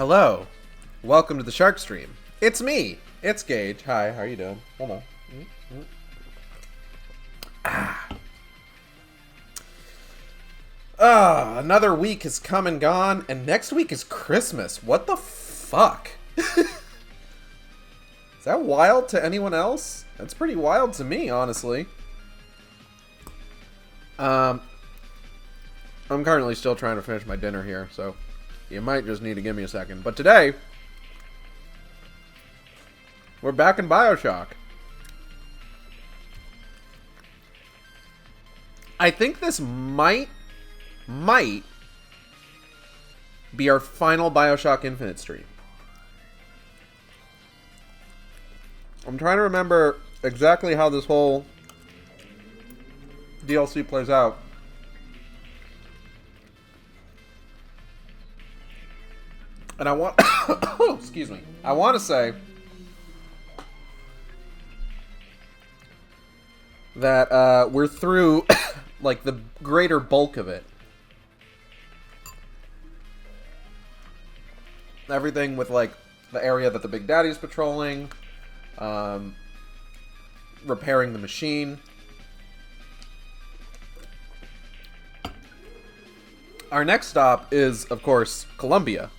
Hello. Welcome to the Shark Stream. It's me. It's Gage. Hi, how are you doing? Hold on. Another week has come and gone, and next week is Christmas. What the fuck? Is that wild to anyone else? That's pretty wild to me, honestly. I'm currently still trying to finish my dinner here, so you might just need to give me a second. But today, we're back in BioShock. I think this might be our final BioShock Infinite stream. I'm trying to remember exactly how this whole DLC plays out. And I want... excuse me. I want to say that we're through, like, the greater bulk of it. Everything with, like, the area that the Big Daddy's patrolling, repairing the machine. Our next stop is, of course, Columbia.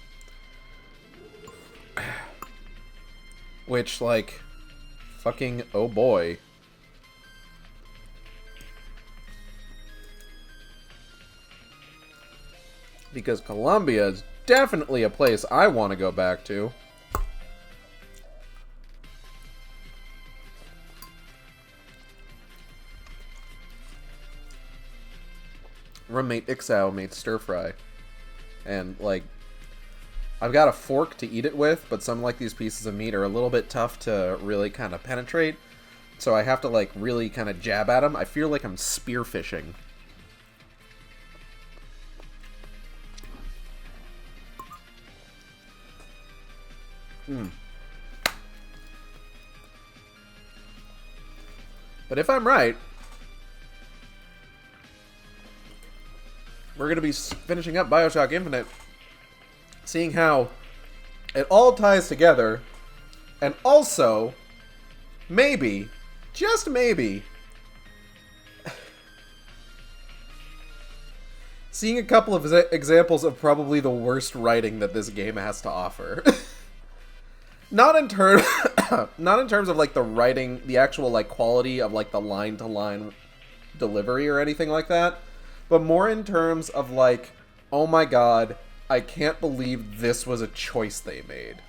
Which, like, fucking oh boy. Because Columbia is definitely a place I want to go back to. Roommate Ixao made stir fry. And, like, I've got a fork to eat it with, but some, like, these pieces of meat are a little bit tough to really kind of penetrate. So I have to, like, really kind of jab at them. I feel like I'm spearfishing. But if I'm right, we're going to be finishing up BioShock Infinite, seeing how it all ties together, and also, maybe, just maybe, seeing a couple of examples of probably the worst writing that this game has to offer. Not in terms of, like, the writing, the actual, like, quality of, like, the line-to-line delivery or anything like that, but more in terms of, like, oh my god, I can't believe this was a choice they made.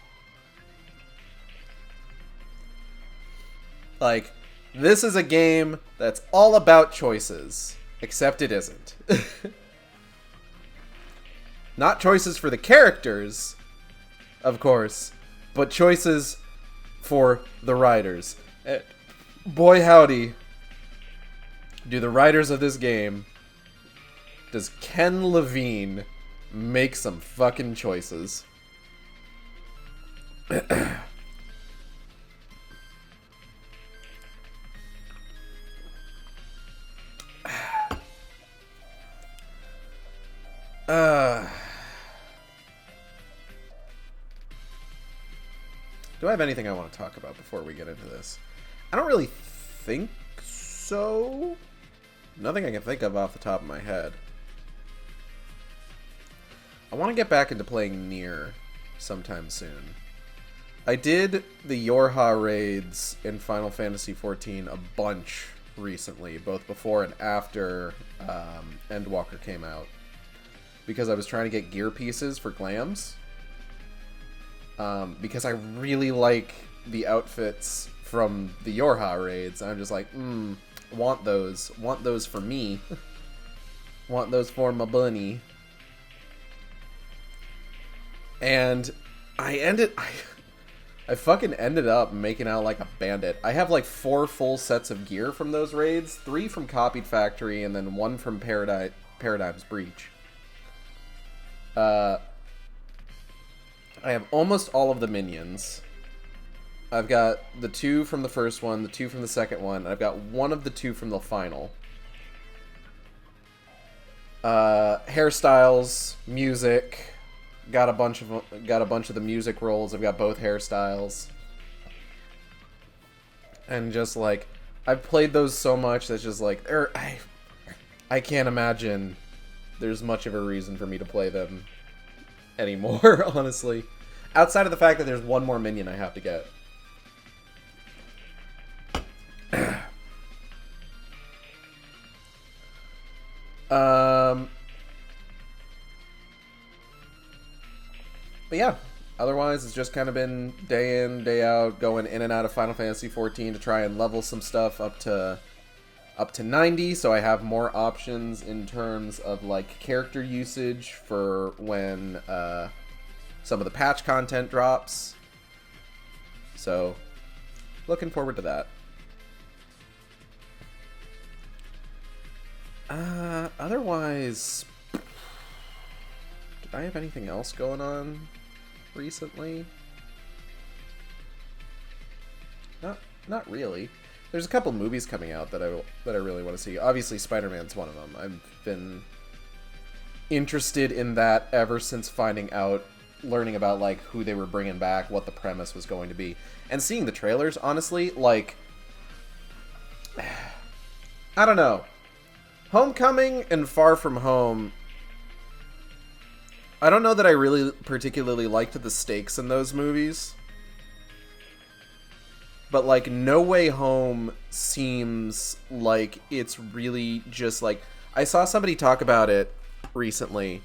Like, this is a game that's all about choices, except it isn't. Not choices for the characters, of course, but choices for the writers. Boy howdy, do the writers of this game, does Ken Levine make some fucking choices. Do I have anything I want to talk about before we get into this? I don't really think so. Nothing I can think of off the top of my head. I want to get back into playing Nier sometime soon. I did the Yorha raids in Final Fantasy XIV a bunch recently, both before and after Endwalker came out, because I was trying to get gear pieces for glams. Because I really like the outfits from the Yorha raids. I'm just like, want those for me. Want those for my bunny. And I fucking ended up making out like a bandit. I have like 4 full sets of gear from those raids, 3 from Copied Factory, and then 1 from Paradigm's Breach. I have almost all of the minions. I've got the 2 from the first one, the 2 from the second one, and I've got 1 of the 2 from the final. Hairstyles, music, got a bunch of the music roles. I've got both hairstyles. And just like I've played those so much that's just like I can't imagine there's much of a reason for me to play them anymore, honestly. Outside of the fact that there's one more minion I have to get. But yeah, otherwise it's just kind of been day in, day out, going in and out of Final Fantasy XIV to try and level some stuff up to 90, so I have more options in terms of like character usage for when some of the patch content drops. So, looking forward to that. Otherwise, did I have anything else going on recently? Not really. There's a couple movies coming out that I really want to see. Obviously, Spider-Man's one of them. I've been interested in that ever since learning about like who they were bringing back, what the premise was going to be, and seeing the trailers. Honestly, like, I don't know. Homecoming and Far From Home, I don't know that I really particularly liked the stakes in those movies. But, like, No Way Home seems like it's really just, like... I saw somebody talk about it recently,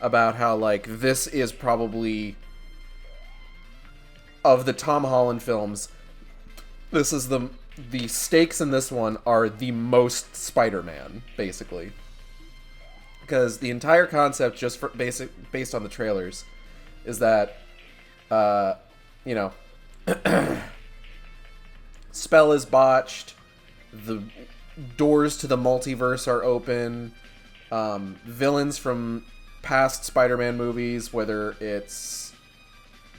about how, like, this is probably... Of the Tom Holland films, this is the stakes in this one are the most Spider-Man, basically. Because the entire concept, just for based on the trailers, is that, you know... spell is botched, the doors to the multiverse are open, villains from past Spider-Man movies, whether it's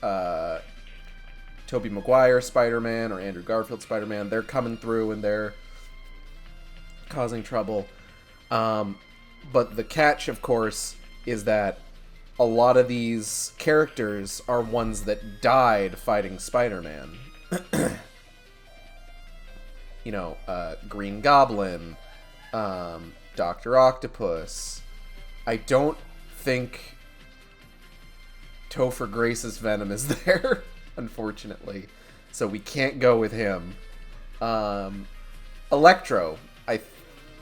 Tobey Maguire Spider-Man or Andrew Garfield Spider-Man, they're coming through and they're causing trouble. But the catch, of course, is that a lot of these characters are ones that died fighting Spider-Man. You know, Green Goblin, Dr. Octopus. I don't think Topher Grace's Venom is there, unfortunately. So we can't go with him. Electro, I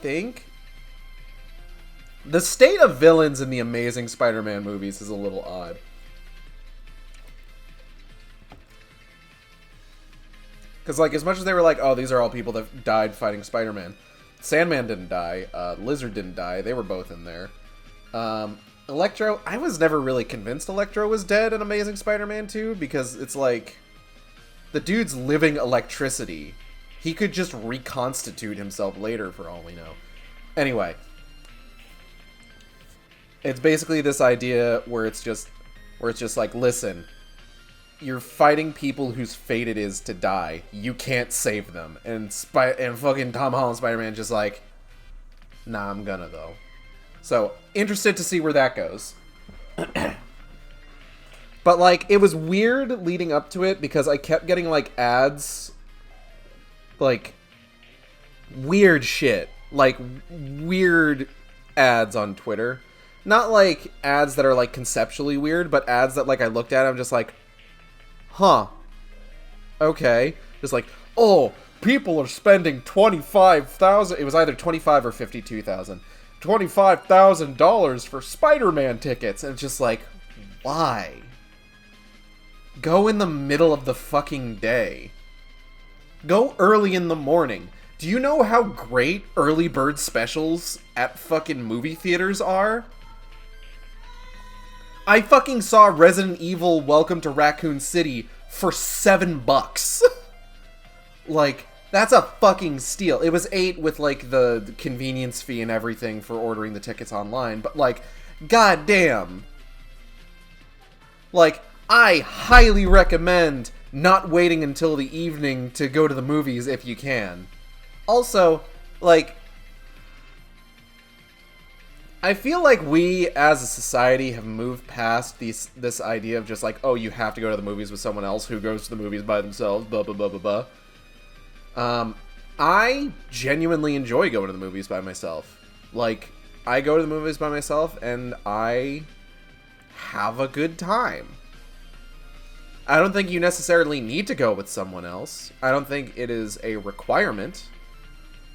think. The state of villains in the Amazing Spider-Man movies is a little odd. Because, like, as much as they were like, oh, these are all people that died fighting Spider-Man, Sandman didn't die, Lizard didn't die, they were both in there. Electro, I was never really convinced Electro was dead in Amazing Spider-Man 2, because it's like, the dude's living electricity. He could just reconstitute himself later, for all we know. Anyway. It's basically this idea where it's just like, listen, you're fighting people whose fate it is to die. You can't save them. And fucking Tom Holland Spider-Man just like, nah, I'm gonna though. So, interested to see where that goes. But like, it was weird leading up to it because I kept getting like ads, like weird shit, like weird ads on Twitter. Not like ads that are like conceptually weird, but ads that like I looked at, I'm just like, huh. Okay. Just like, oh, people are spending $25,000. It was either $25,000 or $52,000. $25,000 for Spider-Man tickets. And it's just like, why? Go in the middle of the fucking day. Go early in the morning. Do you know how great early bird specials at fucking movie theaters are? I fucking saw Resident Evil Welcome to Raccoon City for $7. Like, that's a fucking steal. It was $8 with, like, the convenience fee and everything for ordering the tickets online, but, like, goddamn. Like, I highly recommend not waiting until the evening to go to the movies if you can. Also, like, I feel like we, as a society, have moved past this idea of just like, oh, you have to go to the movies with someone else who goes to the movies by themselves, blah, blah, blah, blah, blah. I genuinely enjoy going to the movies by myself. Like, I go to the movies by myself, and I have a good time. I don't think you necessarily need to go with someone else. I don't think it is a requirement.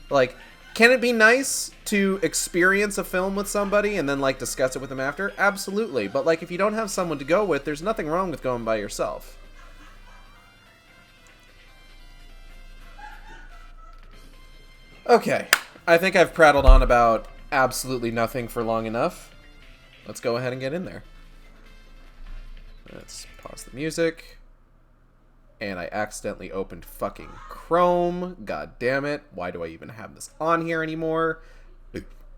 Like, can it be nice to experience a film with somebody and then, like, discuss it with them after? Absolutely. But, like, if you don't have someone to go with, there's nothing wrong with going by yourself. Okay. I think I've prattled on about absolutely nothing for long enough. Let's go ahead and get in there. Let's pause the music. And I accidentally opened fucking Chrome. God damn it. Why do I even have this on here anymore?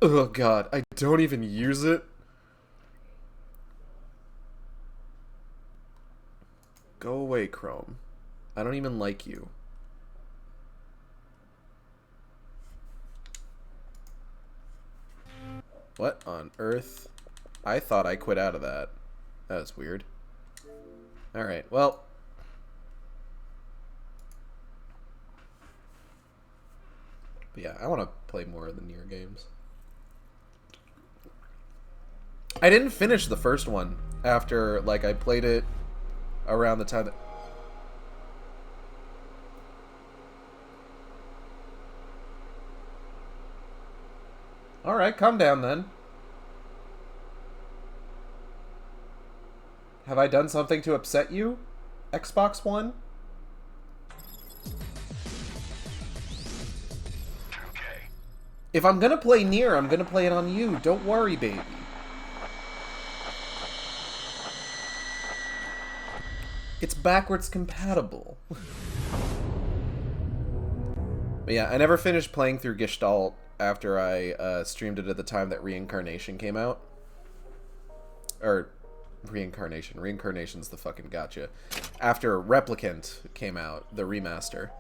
Oh god, I don't even use it. Go away, Chrome. I don't even like you. What on earth? I thought I quit out of that. That was weird. Alright, well. But yeah, I want to play more of the Nier games. I didn't finish the first one after, like, I played it around the time that... Alright, calm down then. Have I done something to upset you, Xbox One? Okay. If I'm gonna play Nier, I'm gonna play it on you. Don't worry, baby. It's backwards compatible. But yeah, I never finished playing through Gestalt after I streamed it at the time that Reincarnation came out. Or, Reincarnation. Reincarnation's the fucking gotcha. After Replicant came out, the remaster.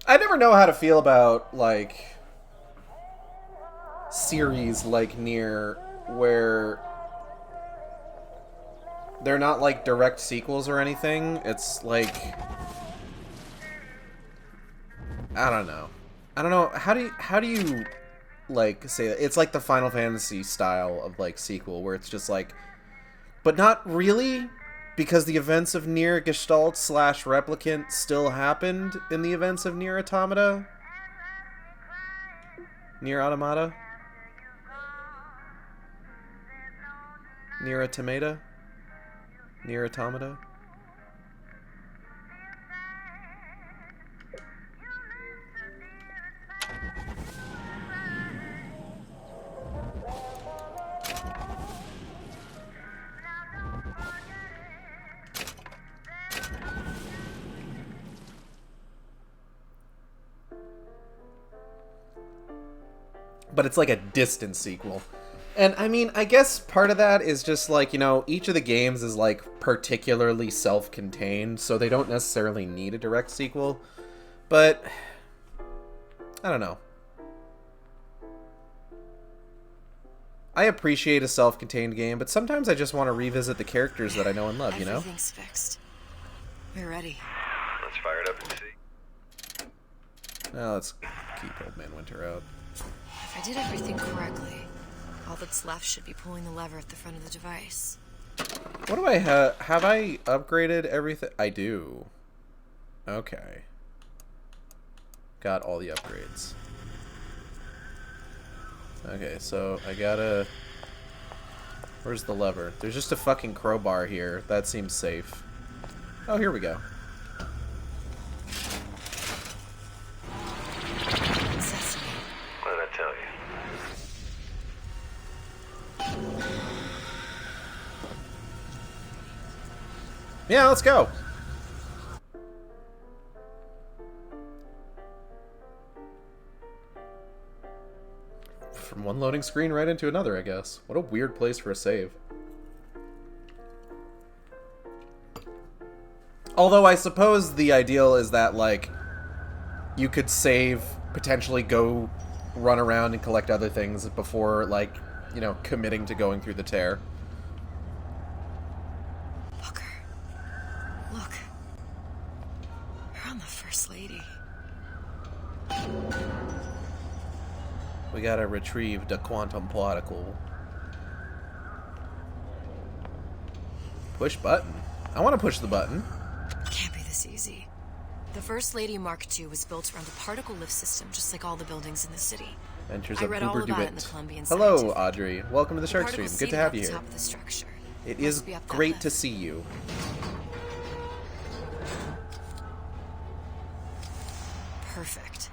I never know how to feel about, like, series like Nier, where they're not, like, direct sequels or anything. It's, like... I don't know. I don't know. How do you, like, say that? It's like the Final Fantasy style of, like, sequel, where it's just, like... But not really, because the events of Nier Gestalt / Replicant still happened in the events of Nier Automata. Nier Automata? Nier Automata? Nier Automata? But it's like a distant sequel. And, I mean, I guess part of that is just, like, you know, each of the games is, like, particularly self-contained, so they don't necessarily need a direct sequel. But, I don't know. I appreciate a self-contained game, but sometimes I just want to revisit the characters that I know and love, you know? Everything's fixed. We're ready. Let's fire it up and see. Now let's keep Old Man Winter out. If I did everything correctly, all that's left should be pulling the lever at the front of the device. What do I have? Have I upgraded everything? I do. Okay. Got all the upgrades. Okay, so I gotta... Where's the lever? There's just a fucking crowbar here. That seems safe. Oh, here we go. Sesame. What did I tell you? Yeah, let's go. from one loading screen right into another, I guess. What a weird place for a save. Although I suppose the ideal is that, like, you could save, potentially go run around and collect other things before, like, you know, committing to going through the tear. Booker. Look. You're on the First Lady. We gotta retrieve the quantum particle. Push button. I want to push the button. Can't be this easy. The First Lady Mark II was built around a particle lift system, just like all the buildings in the city. Ventures I of read all Uber about it in the Duet. Columbian Hello, Scientific. Audrey. Welcome to the Shark Stream. Particles Good to seated have at you the here. top of the structure. It Must is be up that great lift. to see you. Perfect.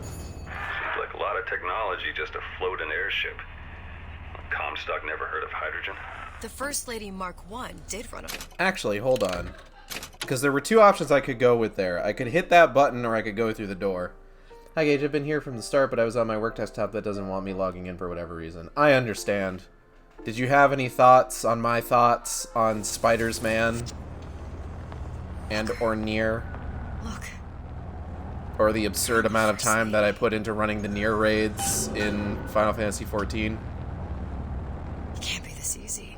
Seems like a lot of technology just to float an airship. Comstock never heard of hydrogen. The First Lady Mark I did run a... Actually, hold on. Because there were two options I could go with there. I could hit that button or I could go through the door. Hi Gage, I've been here from the start, but I was on my work desktop that doesn't want me logging in for whatever reason. I understand. Did you have any thoughts on my thoughts on Spider's Man? And or Nier? Look. Or the absurd amount of time that I put into running the Nier raids in Final Fantasy XIV? It can't be this easy.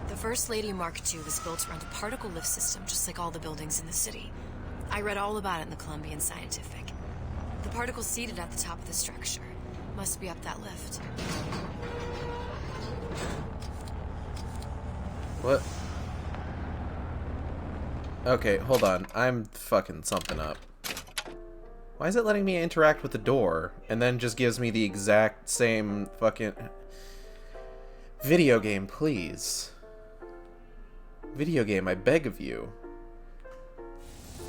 The First Lady Mark II was built around a particle lift system, just like all the buildings in the city. I read all about it in the Columbian Scientific. The particles seated at the top of the structure. Must be up that lift. What? Okay, hold on. I'm fucking something up. Why is it letting me interact with the door and then just gives me the exact same fucking... Video game, please. Video game, I beg of you.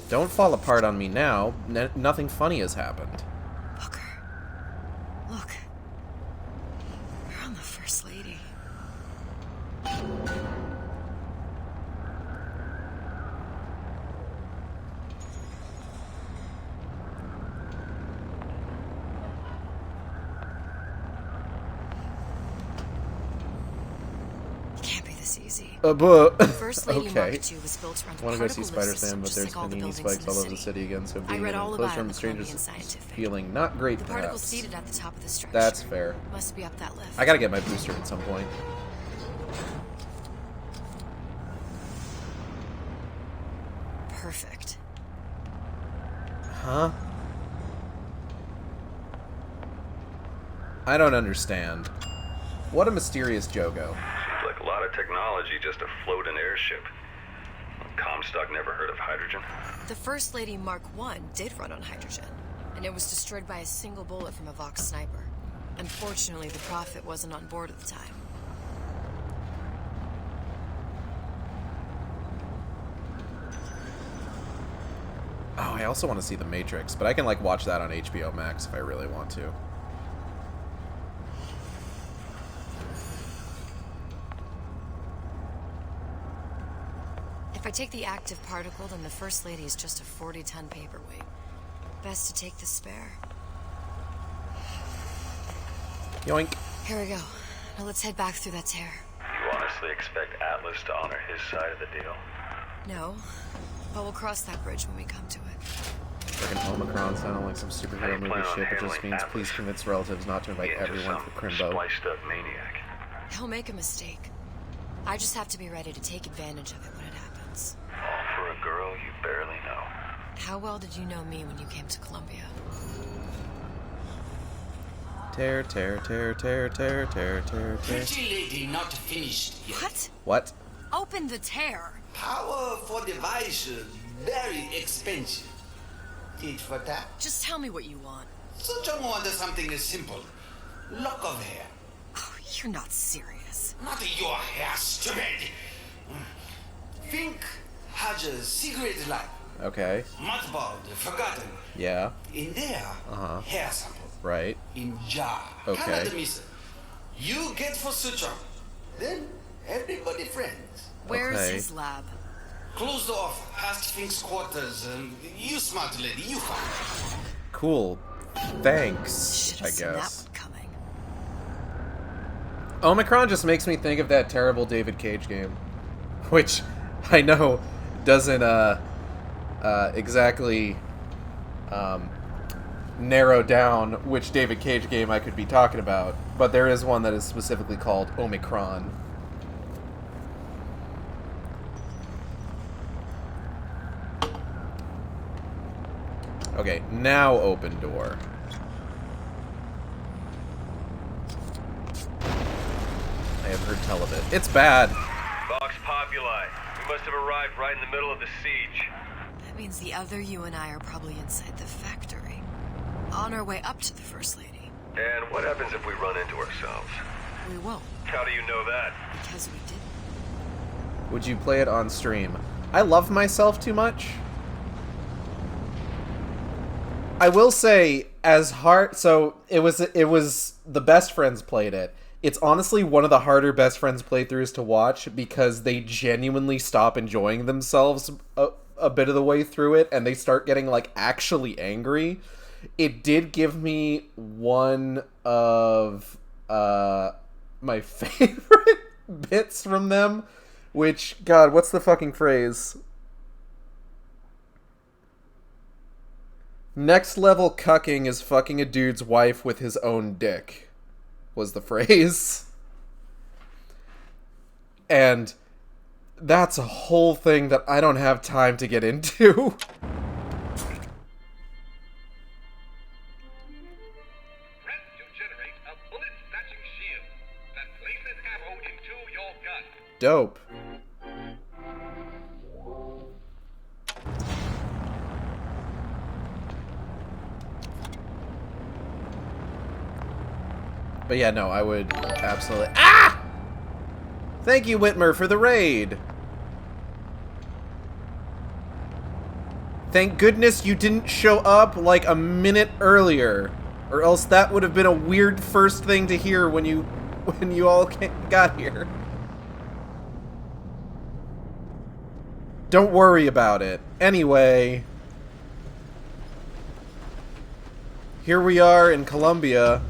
Don't fall apart on me now. Nothing funny has happened. Booker. Look. You're on the First Lady. Can't be this easy. But The First Lady okay. Mark II was built around a Want to go see particle lift Spider-Man, system, but just there's like all the panini buildings spikes in all the over the city. city again, so being read in an all enclosed about it room in with the strangers Columbian is Scientific. feeling not great, The particles perhaps. seated at the top of the structure. That's fair. Must be up that lift. I gotta get my booster at some point. Perfect. Huh? I don't understand. What a mysterious Jogo. Seems like a lot of technology just to float an airship. Comstock never heard of hydrogen. The First Lady Mark I did run on hydrogen, and it was destroyed by a single bullet from a Vox sniper. Unfortunately, the Prophet wasn't on board at the time. Oh, I also want to see The Matrix, but I can, like, watch that on HBO Max if I really want to. If I take the active particle, then the First Lady is just a 40-ton paperweight. Best to take the spare. Yoink. Here we go. Now let's head back through that tear. You honestly expect Atlas to honor his side of the deal? No, but we'll cross that bridge when we come to it. Freaking Omicron sounding like some superhero movie shit, but just means please convince relatives not to invite everyone for Crimbo. Spliced up maniac. He'll make a mistake. I just have to be ready to take advantage of it when it happens. All for a girl you barely know. How well did you know me when you came to Columbia? Tear, tear, tear, tear, tear, tear, tear, tear. Pretty lady not finished yet. What? What? Open the tear! Powerful device, very expensive. Tit for tat. Just tell me what you want. So John wanted something simple. Lock of hair. Oh, you're not serious. Not your hair, stupid. Think has a cigarette light. Okay. Mothballed, forgotten. Yeah. In there, hair sample. Right. In jar. Okay. Canada miss. You get for suture. Then everybody friends. Where's Okay. his lab? Closed off, past Fink's quarters. You smart lady, you find. Cool. Thanks, Should I have seen that guess. one coming. Omicron just makes me think of that terrible David Cage game, which I know doesn't exactly narrow down which David Cage game I could be talking about, but there is one that is specifically called Omicron. Okay, now open door. I have heard tell of it. It's bad. Vox Populi. We must have arrived right in the middle of the siege. That means the other you and I are probably inside the factory. On our way up to the First Lady. And what happens if we run into ourselves? We won't, How do you know that? because we didn't. Would you play it on stream? I love myself too much. I will say, as hard... So, it was the best friends played it. It's honestly one of the harder best friends playthroughs to watch because they genuinely stop enjoying themselves a bit of the way through it, and they start getting, like, actually angry. It did give me one of my favorite bits from them, which, God, what's the fucking phrase? Next level cucking is fucking a dude's wife with his own dick, was the phrase. And that's a whole thing that I don't have time to get into. Prep to generate a bullet-snatching shield that places ammo into your gun. Dope. But yeah, no, I would absolutely... Ah! Thank you, Whitmer, for the raid. Thank goodness you didn't show up like a minute earlier, or else that would have been a weird first thing to hear when you all got here. Don't worry about it. Anyway, here we are in Colombia.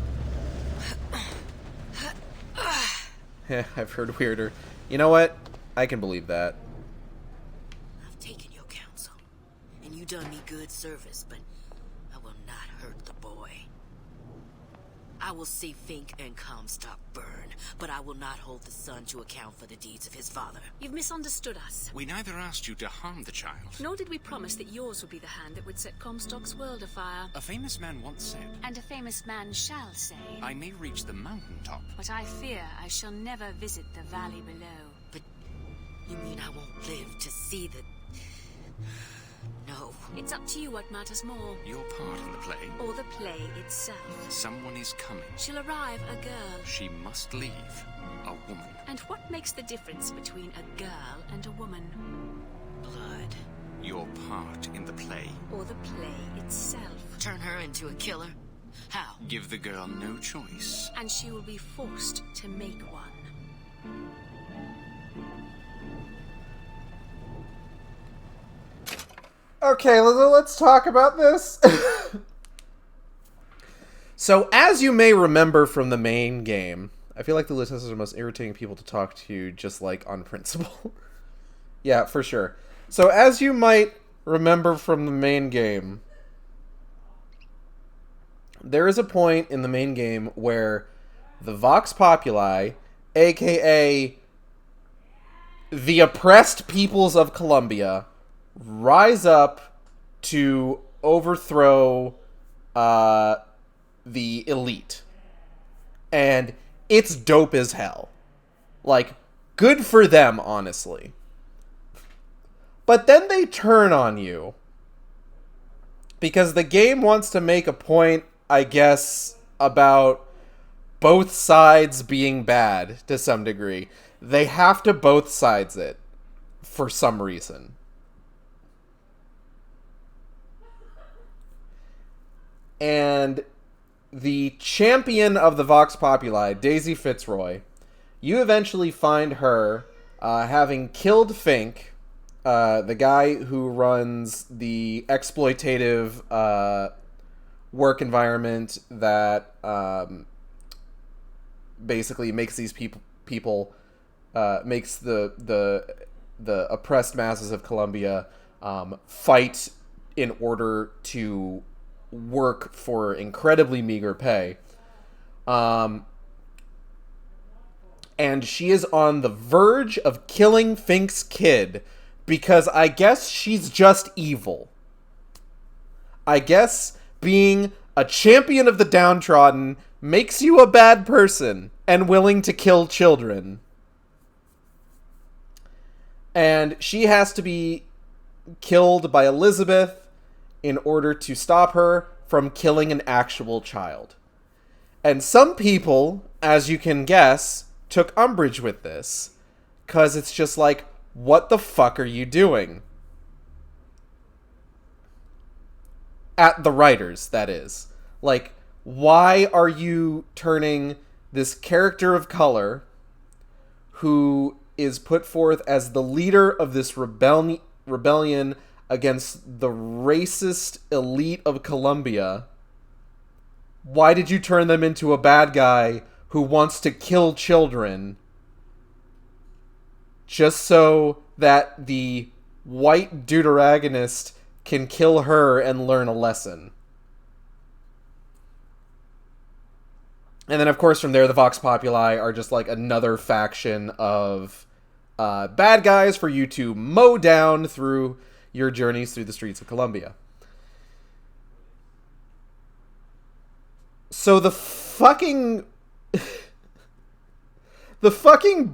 I've heard weirder. You know what? I can believe that. I've taken your counsel, and you done me good service, but I will not hurt the boy. I will see Fink and Comstock burn, but I will not hold the son to account for the deeds of his father. You've misunderstood us. We neither asked you to harm the child. Nor did we promise that yours would be the hand that would set Comstock's world afire. A famous man once said, And a famous man shall say, I may reach the mountaintop. but I fear I shall never visit the valley below. But you mean I won't live to see the... No. It's up to you what matters more, Your part in the play. or the play itself. Someone is coming. She'll arrive a girl. She must leave. A woman. And what makes the difference between a girl and a woman? Blood. Your part in the play. Or the play itself? Turn her into a killer? How? Give the girl no choice. And she will be forced to make one. Okay, let's talk about this. So, as you may remember from the main game, I feel like the listeners are the most irritating people to talk to, just like on principle. Yeah, for sure. So, as you might remember from the main game, there is a point in the main game where the Vox Populi, aka the oppressed peoples of Colombia, rise up to overthrow the elite. And it's dope as hell. Like, good for them, honestly. But then they turn on you. Because the game wants to make a point, I guess, about both sides being bad to some degree. They have to both sides it for some reason. And the champion of the Vox Populi, Daisy Fitzroy, you eventually find her having killed Fink, the guy who runs the exploitative work environment that basically makes these people makes the oppressed masses of Colombia fight in order to work for incredibly meager pay. And she is on the verge of killing Fink's kid because I guess she's just evil. I guess being a champion of the downtrodden makes you a bad person and willing to kill children. And she has to be killed by Elizabeth in order to stop her from killing an actual child. And some people, as you can guess, took umbrage with this. 'Cause it's just like, what the fuck are you doing? At the writers, that is. Like, why are you turning this character of color who is put forth as the leader of this rebellion against the racist elite of Colombia? Why did you turn them into a bad guy who wants to kill children just so that the white deuteragonist can kill her and learn a lesson? And then, of course, from there, the Vox Populi are just like another faction of bad guys for you to mow down through your journeys through the streets of Colombia. So the fucking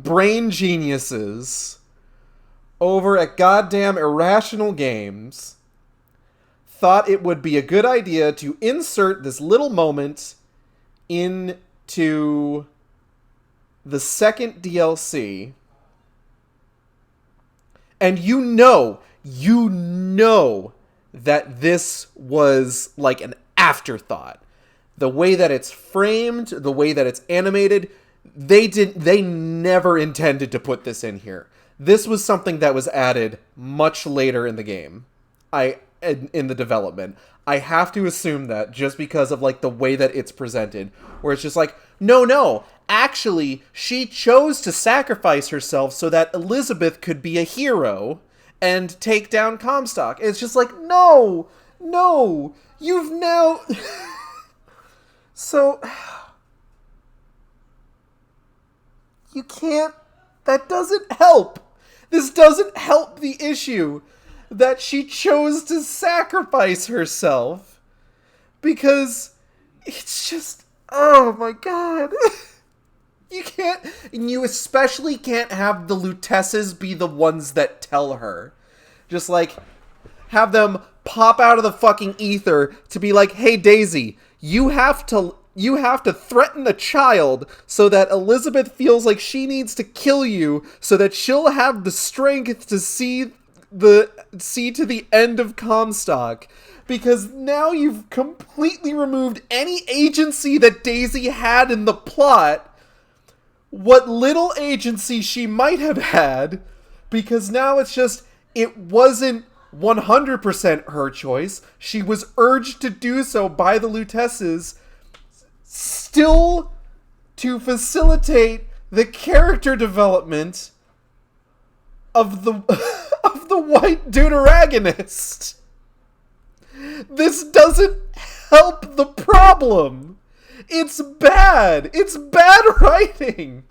brain geniuses over at goddamn Irrational Games thought it would be a good idea to insert this little moment into the second DLC. And you know that this was like an afterthought. The way that it's framed, the way that it's animated, they never intended to put this in here. This was something that was added much later in the game. In the development. I have to assume that just because of like the way that it's presented, where it's just like, no, actually, she chose to sacrifice herself so that Elizabeth could be a hero and take down Comstock. It's just like, no, you've now... So, you can't... That doesn't help. This doesn't help the issue that she chose to sacrifice herself. Because it's just... Oh my god. You can't... And you especially can't have the Lutesses be the ones that tell her. Just like, have them pop out of the fucking ether to be like, hey Daisy, you have to threaten a child so that Elizabeth feels like she needs to kill you so that she'll have the strength to see to the end of Comstock. Because now you've completely removed any agency that Daisy had in the plot. What little agency she might have had. Because now it's just, it wasn't 100% her choice. She was urged to do so by the Lutesses, still to facilitate the character development of the white deuteragonist. This doesn't help the problem. It's bad. It's bad writing.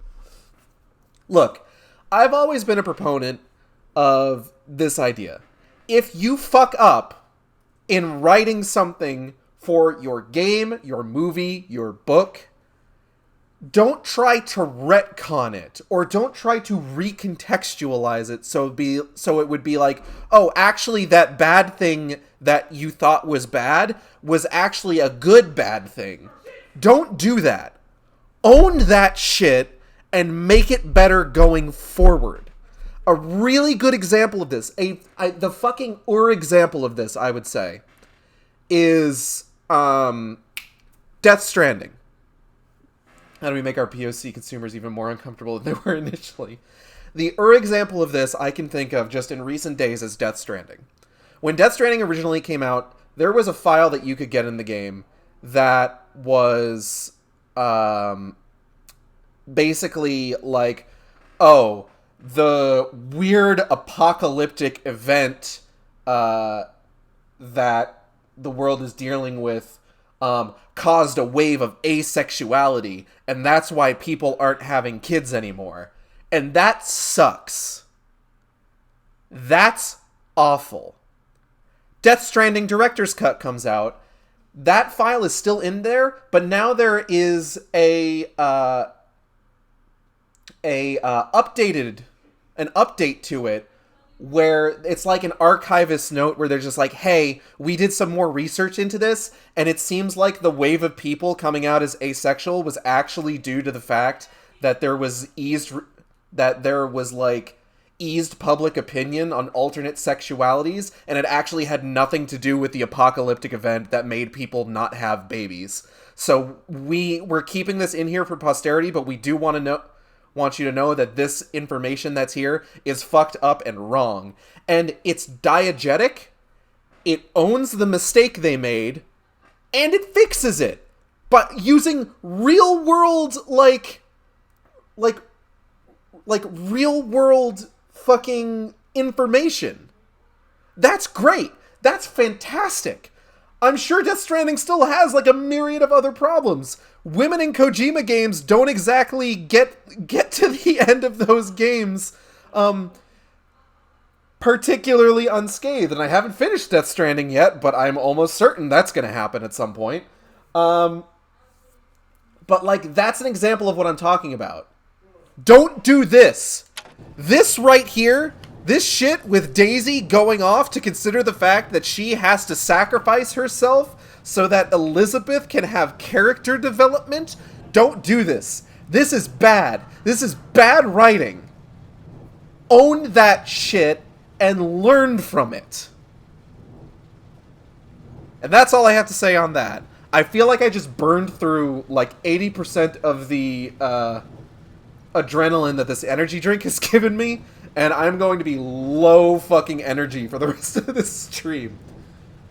Look, I've always been a proponent of this idea. If you fuck up in writing something for your game, your movie, your book, don't try to retcon it, or don't try to recontextualize it so it would be like, oh, actually that bad thing that you thought was bad was actually a good bad thing. Don't do that. Own that shit and make it better going forward. A really good example of this, the fucking example of this, I would say, is Death Stranding. How do we make our POC consumers even more uncomfortable than they were initially? The example of this I can think of just in recent days is Death Stranding. When Death Stranding originally came out, there was a file that you could get in the game that was basically like, oh, the weird apocalyptic event that the world is dealing with caused a wave of asexuality, and that's why people aren't having kids anymore. And that sucks. That's awful. Death Stranding Director's Cut comes out. That file is still in there, but now there is an update to it where it's like an archivist note where they're just like, hey, we did some more research into this, and it seems like the wave of people coming out as asexual was actually due to the fact that there was eased public opinion on alternate sexualities, and it actually had nothing to do with the apocalyptic event that made people not have babies. So we're keeping this in here for posterity, but we do want you to know that this information that's here is fucked up and wrong. And it's diegetic, it owns the mistake they made, and it fixes it. But using real world, like real world fucking information. That's great. That's fantastic. I'm sure Death Stranding still has like a myriad of other problems. Women in Kojima games don't exactly get to the end of those games particularly unscathed. And I haven't finished Death Stranding yet, but I'm almost certain that's going to happen at some point. But like, that's an example of what I'm talking about. Don't do this. This right here, this shit with Daisy going off to consider the fact that she has to sacrifice herself so that Elizabeth can have character development. Don't do this. This is bad. This is bad writing. Own that shit and learn from it. And that's all I have to say on that. I feel like I just burned through like 80% of the adrenaline that this energy drink has given me, and I'm going to be low fucking energy for the rest of this stream.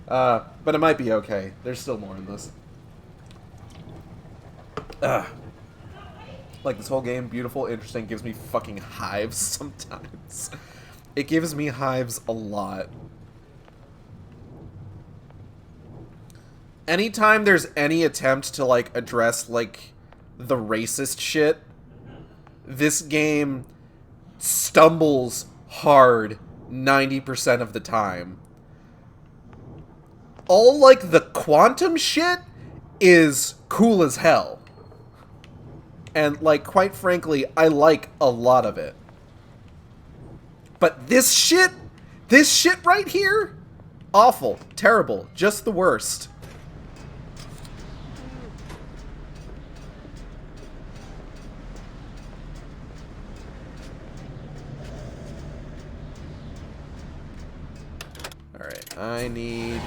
But it might be okay. There's still more in this. Like, this whole game, beautiful, interesting, gives me fucking hives sometimes. It gives me hives a lot. Anytime there's any attempt to, like, address, like, the racist shit, this game stumbles hard 90% of the time. All, like, the quantum shit is cool as hell. And, like, quite frankly, I like a lot of it. But this shit right here, awful, terrible, just the worst. Alright, I need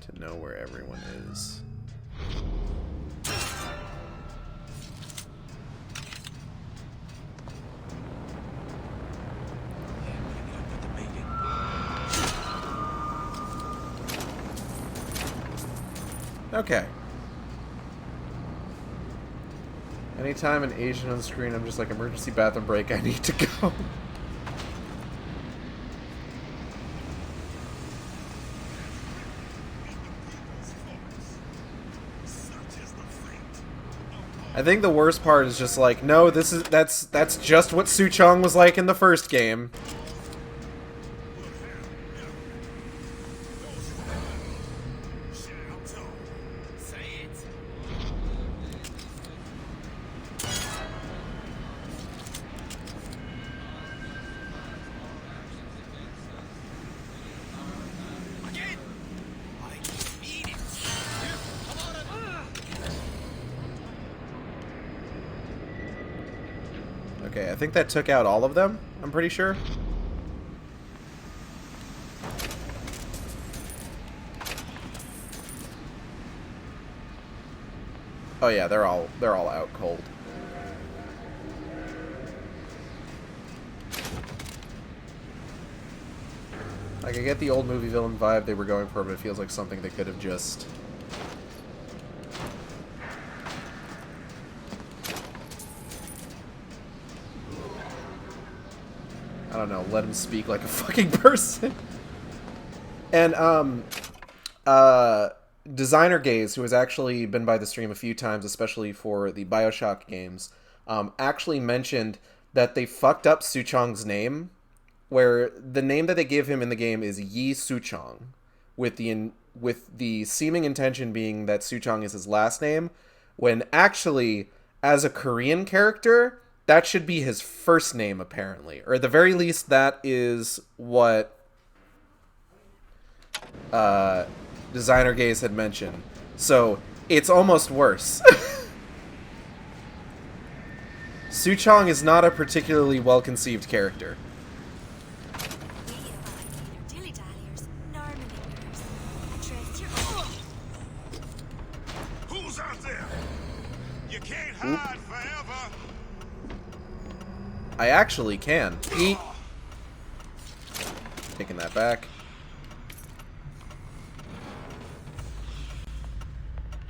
to know where everyone is. Okay. Anytime an Asian on screen, I'm just like, emergency bathroom break, I need to go. I think the worst part is just like, no, that's just what Suchong was like in the first game. Okay, I think that took out all of them, I'm pretty sure. Oh yeah, they're all out cold. Like, I get the old movie villain vibe they were going for, but it feels like something they could have just... I don't know, let him speak like a fucking person. And, Designer Gaze, who has actually been by the stream a few times, especially for the BioShock games, actually mentioned that they fucked up Suchong's name, where the name that they give him in the game is Yi Suchong, with the seeming intention being that Suchong is his last name, when actually, as a Korean character, that should be his first name, apparently. Or at the very least, that is what Designer Gaze had mentioned. So, it's almost worse. Suchong is not a particularly well-conceived character. Who's out there? You can't hide forever. I actually can. Eat. Taking that back.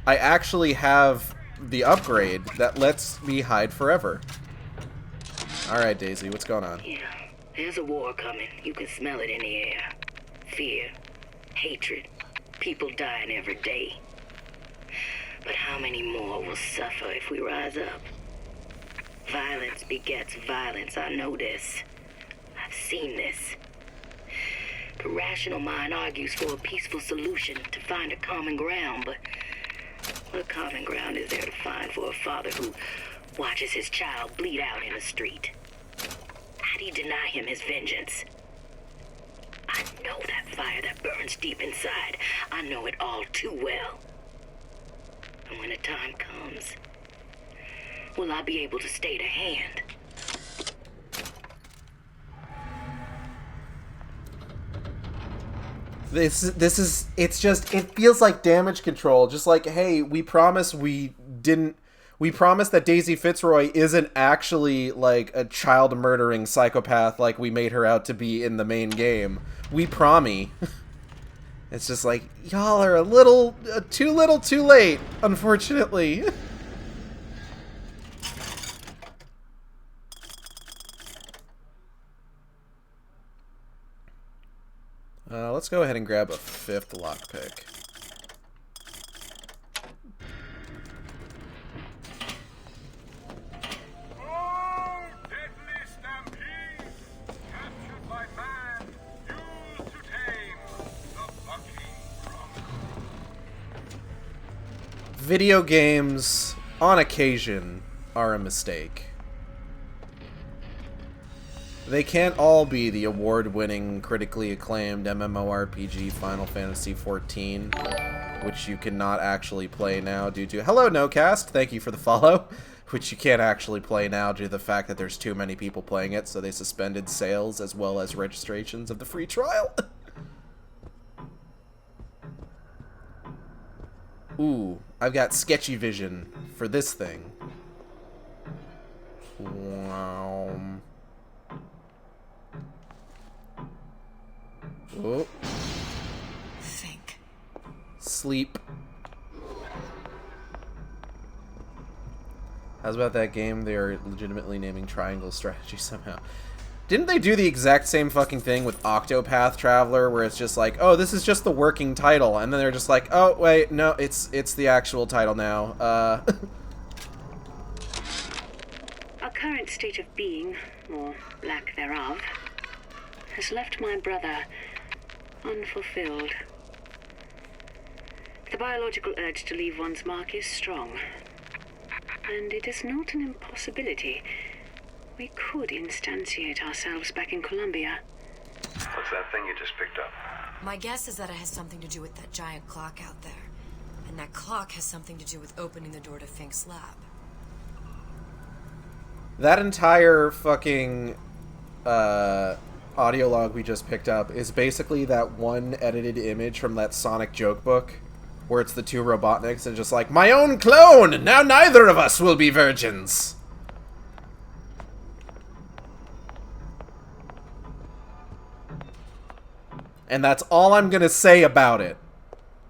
I actually have the upgrade that lets me hide forever. Alright, Daisy, what's going on? Yeah, there's a war coming. You can smell it in the air. Fear, hatred, people dying every day. But how many more will suffer if we rise up? Violence begets violence, I know this. I've seen this. The rational mind argues for a peaceful solution to find a common ground, but what common ground is there to find for a father who watches his child bleed out in the street? How do you deny him his vengeance? I know that fire that burns deep inside. I know it all too well. And when the time comes, will I be able to stay the hand? This is, it's just, it feels like damage control. Just like, hey, we promise that Daisy Fitzroy isn't actually, like, a child-murdering psychopath like we made her out to be in the main game. We promise. It's just like, y'all are a little, too little too late, unfortunately. Let's go ahead and grab a 5th lockpick. Oh, deadly stampede! Captured by man, used to tame the bucking bronco. Video games, on occasion, are a mistake. They can't all be the award-winning, critically acclaimed MMORPG Final Fantasy XIV, which you cannot actually play now due to... Hello, NoCast! Thank you for the follow. Which you can't actually play now due to the fact that there's too many people playing it, so they suspended sales as well as registrations of the free trial. Ooh, I've got sketchy vision for this thing. Wow. Oh. Think. Sleep. How's about that game they are legitimately naming Triangle Strategy somehow? Didn't they do the exact same fucking thing with Octopath Traveler, where it's just like, oh, this is just the working title, and then they're just like, oh, wait, no, it's the actual title now. Our current state of being, or lack thereof, has left my brother unfulfilled. The biological urge to leave one's mark is strong, and it is not an impossibility. We could instantiate ourselves back in Columbia. What's that thing you just picked up? My guess is that it has something to do with that giant clock out there. And that clock has something to do with opening the door to Fink's lab. That entire fucking audio log we just picked up is basically that one edited image from that Sonic joke book where it's the two Robotniks and just like, my own clone! Now neither of us will be virgins! And that's all I'm gonna say about it.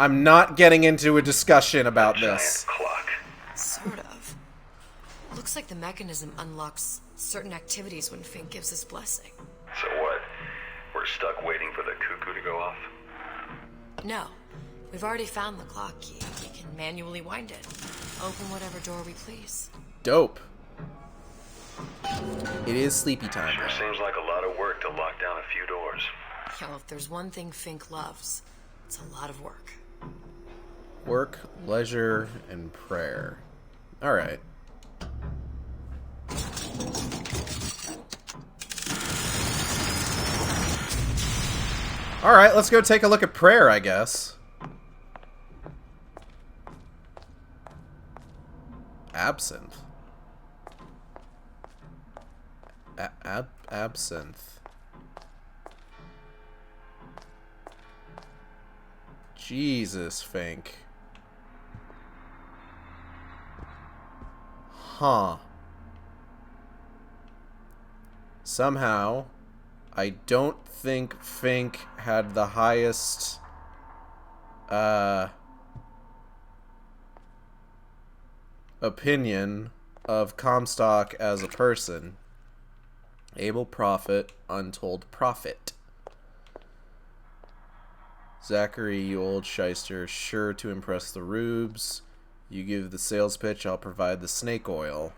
I'm not getting into a discussion about this. Giant clock. Sort of. Looks like the mechanism unlocks certain activities when Fink gives his blessing. So what? We're stuck waiting for the cuckoo to go off? No. We've already found the clock key. We can manually wind it. Open whatever door we please. Dope. It is sleepy time. Sure seems like a lot of work to lock down a few doors. Yo, if there's one thing Fink loves, it's a lot of work. Work, leisure, and prayer. Alright. Alright, let's go take a look at prayer, I guess. Absinthe. Absinthe. Jesus, Fink. Huh. Somehow, I don't think Fink had the highest, opinion of Comstock as a person. Able prophet, untold prophet. Zachary, you old shyster, sure to impress the rubes. You give the sales pitch, I'll provide the snake oil.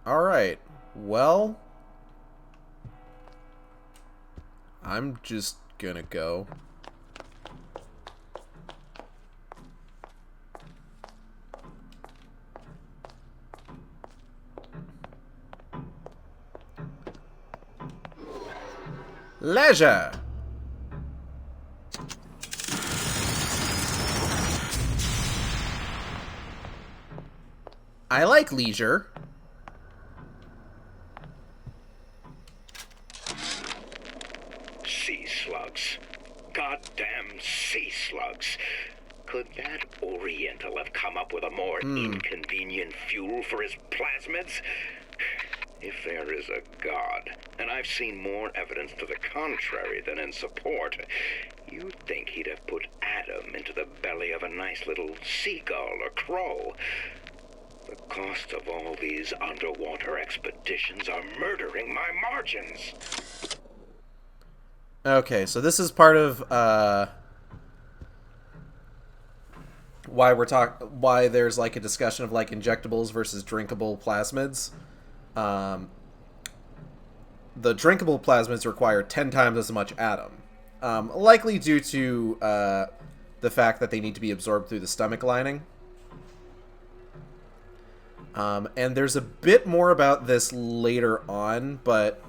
Alright. Well, I'm just gonna go. Leisure! I like leisure. Sea slugs. Goddamn sea slugs. Could that Oriental have come up with a more inconvenient fuel for his plasmids? If there is a God, and I've seen more evidence to the contrary than in support, you'd think he'd have put Adam into the belly of a nice little seagull or crow. The cost of all these underwater expeditions are murdering my margins. Okay, so this is part of why there's like a discussion of like injectables versus drinkable plasmids. The drinkable plasmids require 10 times as much Atom, likely due to the fact that they need to be absorbed through the stomach lining. And there's a bit more about this later on, but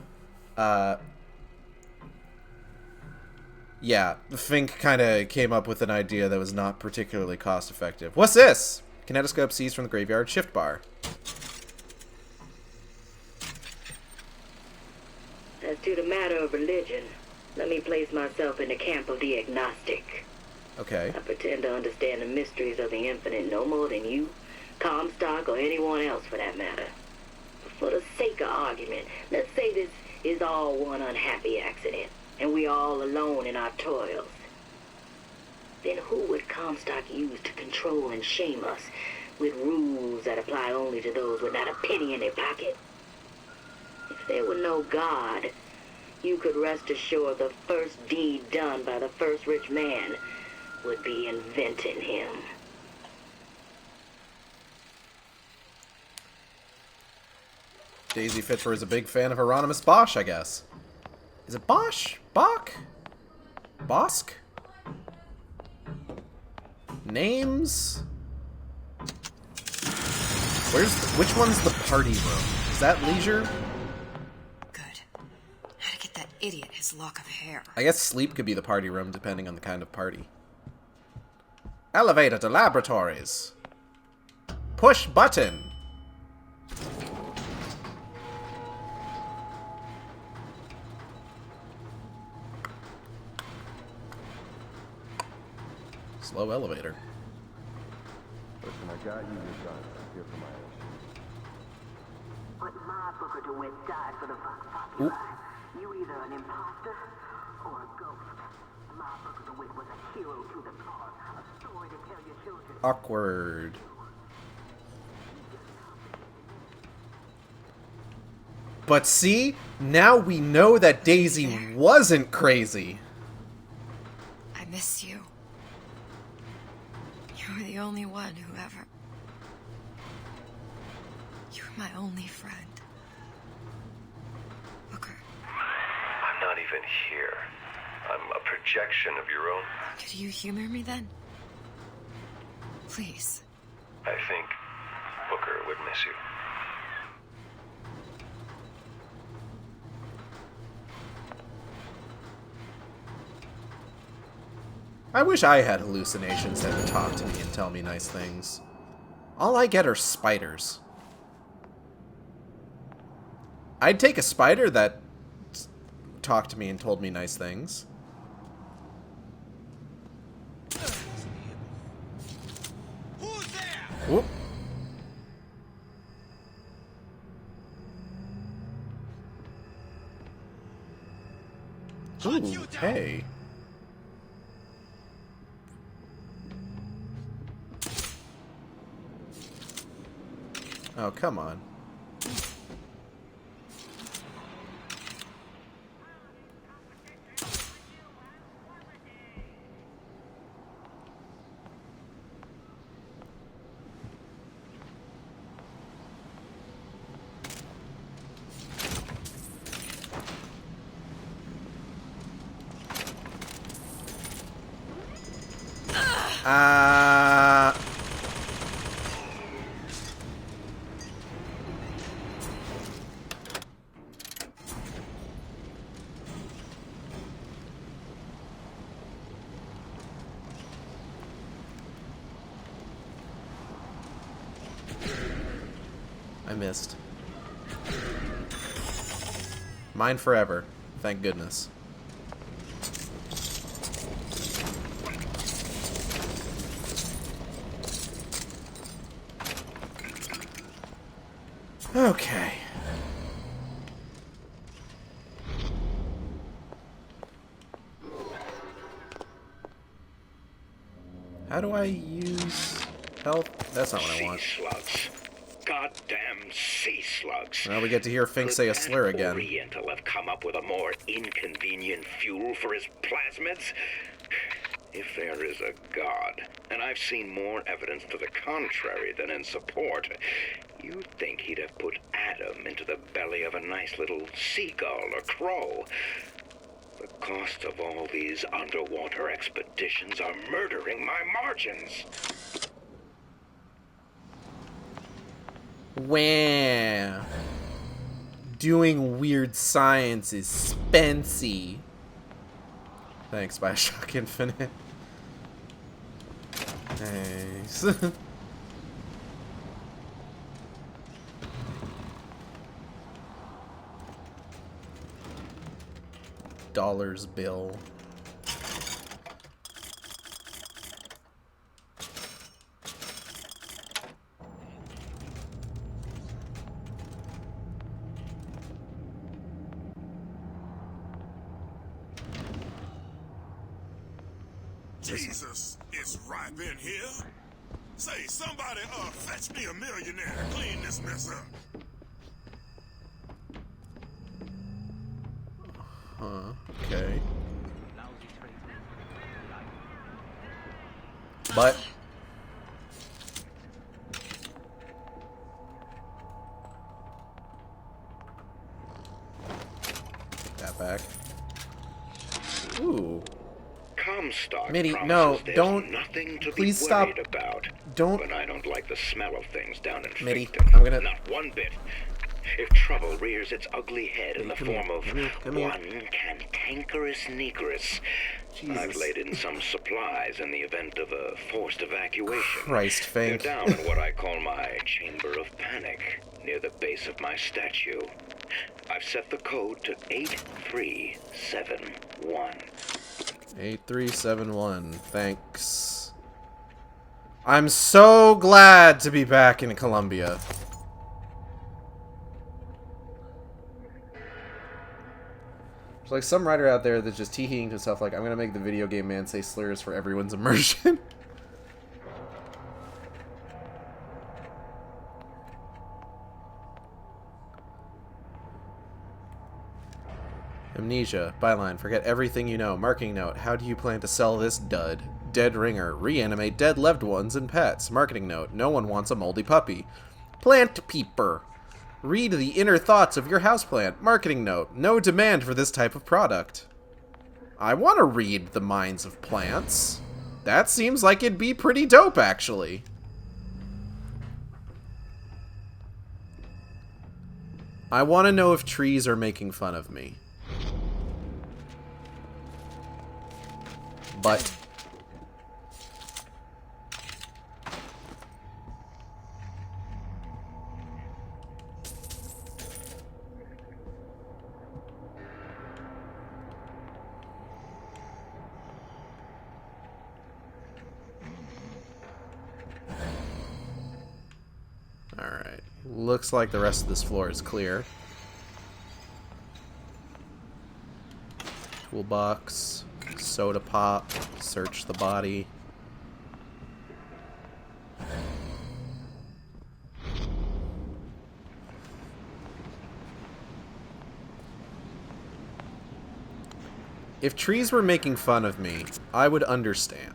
yeah, Fink kind of came up with an idea that was not particularly cost effective. What's this? Kinetoscope seized from the graveyard shift bar. As to the matter of religion, let me place myself in the camp of the agnostic. Okay. I pretend to understand the mysteries of the infinite no more than you, Comstock, or anyone else for that matter. But for the sake of argument, let's say this is all one unhappy accident, and we're all alone in our toils. Then who would Comstock use to control and shame us with rules that apply only to those with not a penny in their pocket? If there were no God, you could rest assured the first deed done by the first rich man would be inventing him. Daisy Fitcher is a big fan of Hieronymus Bosch, I guess. Is it Bosch? Bach? Bosk? Names? Which one's the party room? Is that leisure? Good. How to get that idiot his lock of hair. I guess sleep could be the party room, depending on the kind of party. Elevator to laboratories. Push button. Slow elevator. Listen, I got you your gun. Here for my ocean. Booker DeWitt died for the Vox Populi. You either an imposter or a ghost. My Booker DeWitt was a hero to the cause, a story to tell your children. Awkward. But see, now we know that Daisy wasn't crazy. I miss you. You were the only one who ever... You were my only friend. Booker. I'm not even here. I'm a projection of your own. Could you humor me then? Please. I think Booker would miss you. I wish I had hallucinations that would talk to me and tell me nice things. All I get are spiders. I'd take a spider that talked to me and told me nice things. Who's there? Whoop. Ooh, hey. Oh, come on. I missed. Mine forever. Thank goodness. Okay. How do I use health? That's not what I want. Sea slugs. Goddamn sea slugs. Now we get to hear Fink say a slur again. Could that Oriental have come up with a more inconvenient fuel for his plasmids? If there is a god, and I've seen more evidence to the contrary than in support, you'd think he'd have put Adam into the belly of a nice little seagull or crow. The cost of all these underwater expeditions are murdering my margins. Wow. Doing weird science is spency. Thanks, BioShock Infinite. Thanks. Dollars bill. Jesus, it's ripe in here. Say, somebody, fetch me a millionaire to clean this mess up. Huh, okay. But take that back. Ooh. Comstock Mitty, promises no, there's don't. nothing to Please be stop. worried about. Don't. But I don't like the smell of things down in Mitty, Finkton. I'm gonna. Not one bit. If trouble rears its ugly head in the Come form here, of come here. one cantankerous negress, Jesus. I've laid in some supplies in the event of a forced evacuation. Christ, Fink. They're down in what I call my chamber of panic, near the base of my statue. I've set the code to 8371. 8371. Thanks. I'm so glad to be back in Colombia. There's like some writer out there that's just teeing to himself like, I'm gonna make the video game man say slurs for everyone's immersion. Amnesia. Byline. Forget everything you know. Marketing note. How do you plan to sell this dud? Dead ringer. Reanimate dead loved ones and pets. Marketing note. No one wants a moldy puppy. Plant peeper. Read the inner thoughts of your houseplant. Marketing note. No demand for this type of product. I want to read the minds of plants. That seems like it'd be pretty dope, actually. I want to know if trees are making fun of me. But... Alright. Looks like the rest of this floor is clear. Toolbox. Soda pop. Search the body. If trees were making fun of me, I would understand.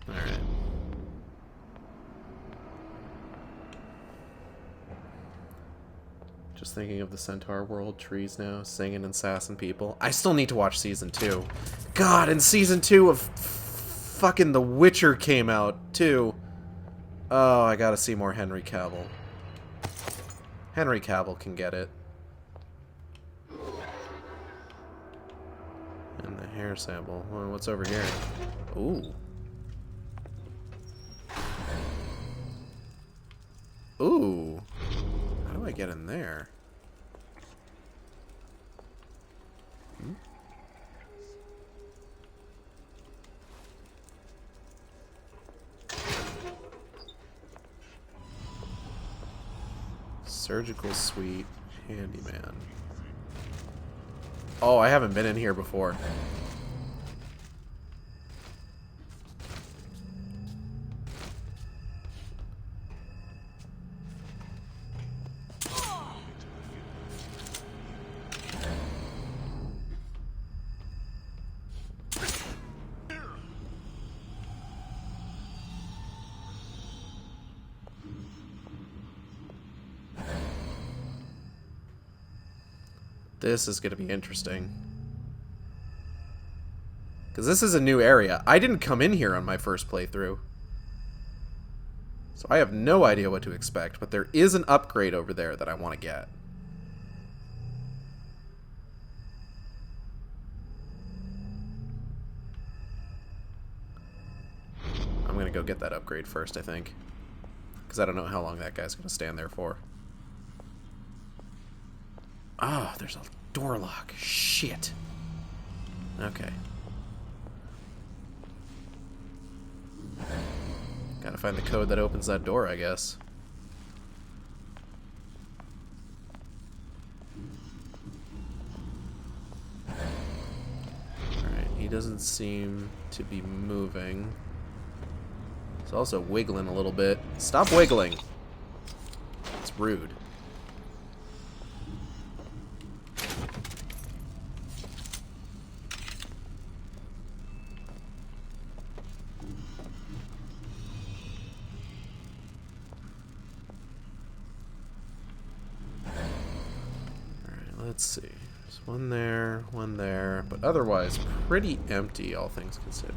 Alright. Just thinking of the Centaur world, trees now, singing and sassing people. I still need to watch Season 2. God, and Season 2 of fucking The Witcher came out, too. Oh, I gotta see more Henry Cavill. Henry Cavill can get it. And the hair sample. Well, what's over here? Ooh. Ooh. How do I get in there? Hmm? Surgical suite, handyman. Oh, I haven't been in here before. This is going to be interesting. Because this is a new area. I didn't come in here on my first playthrough. So I have no idea what to expect, but there is an upgrade over there that I want to get. I'm going to go get that upgrade first, I think. Because I don't know how long that guy's going to stand there for. Oh, there's a door lock. Shit. Okay. Gotta find the code that opens that door, I guess. Alright, he doesn't seem to be moving. He's also wiggling a little bit. Stop wiggling. It's rude. Let's see. There's one there, but otherwise pretty empty, all things considered.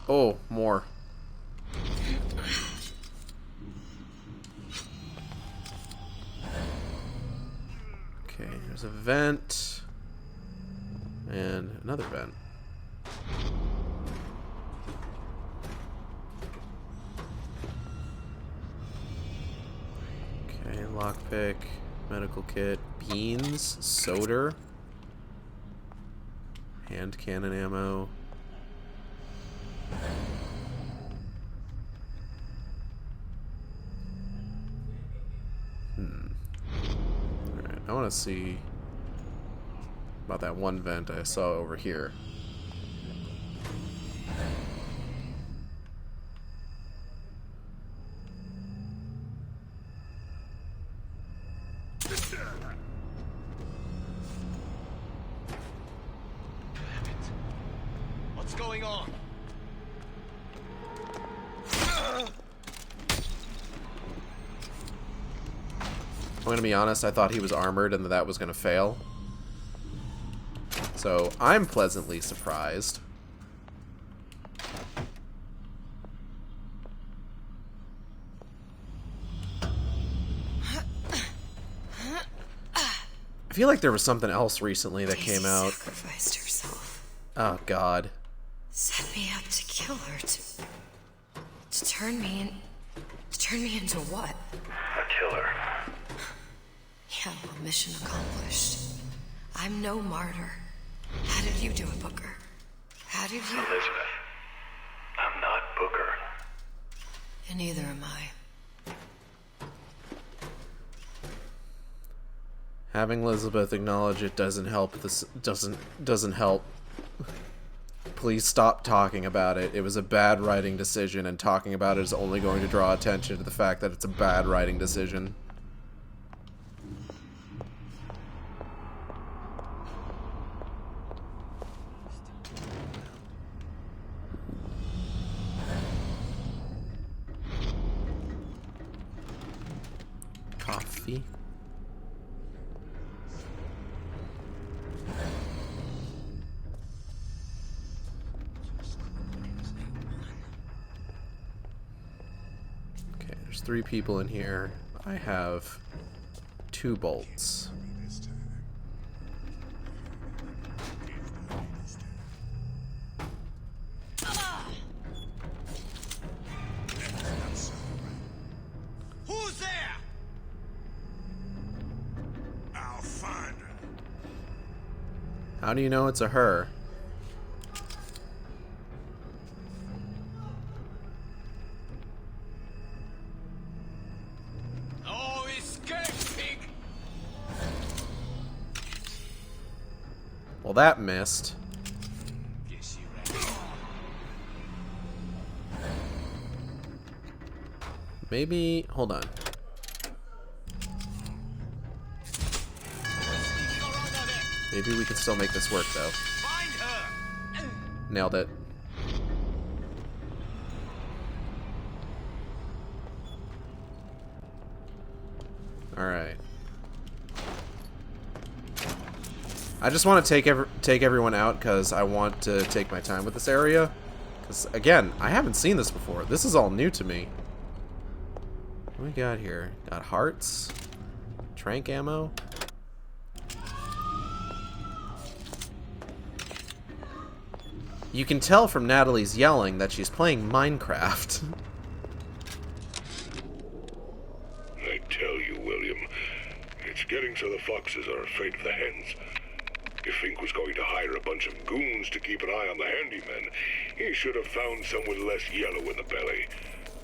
Oh, more. Okay, there's a vent. And another vent. Okay, lockpick, medical kit, beans, soda, hand cannon ammo. Alright, I want to see about that one vent I saw over here. What's going on? I'm gonna be honest, I thought he was armored and that was gonna fail. So, I'm pleasantly surprised. I feel like there was something else recently that came out. Sacrificed herself. Oh, God. Set me up to kill her, to turn me into what? A killer. Yeah, well, mission accomplished. I'm no martyr. How did you do it, Booker? How did you... Elizabeth, I'm not Booker. And neither am I. Having Elizabeth acknowledge it doesn't help. This doesn't help. Please stop talking about it. It was a bad writing decision, and talking about it is only going to draw attention to the fact that it's a bad writing decision. Coffee. Okay, there's 3 people in here. I have 2 bolts. Who's there? I'll find her. How do you know it's a her? Oh, escape, pig! Well, that missed. Maybe... hold on. Maybe we can still make this work, though. Nailed it. Alright. I just want to take everyone out because I want to take my time with this area. Because, again, I haven't seen this before. This is all new to me. What do we got here? Got hearts. Trank ammo. You can tell from Natalie's yelling that she's playing Minecraft. I tell you, William, it's getting so the foxes are afraid of the hens. If Fink was going to hire a bunch of goons to keep an eye on the handymen, he should have found some with less yellow in the belly.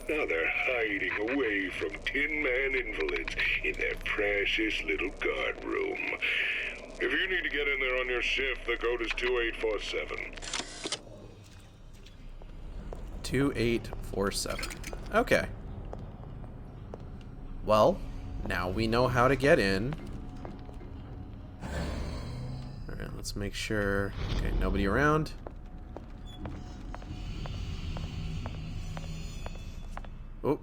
Now they're hiding away from Tin Man invalids in their precious little guard room. If you need to get in there on your shift, the code is 2847. 2847. Okay. Well, now we know how to get in. Alright, let's make sure. Okay, nobody around. Oh.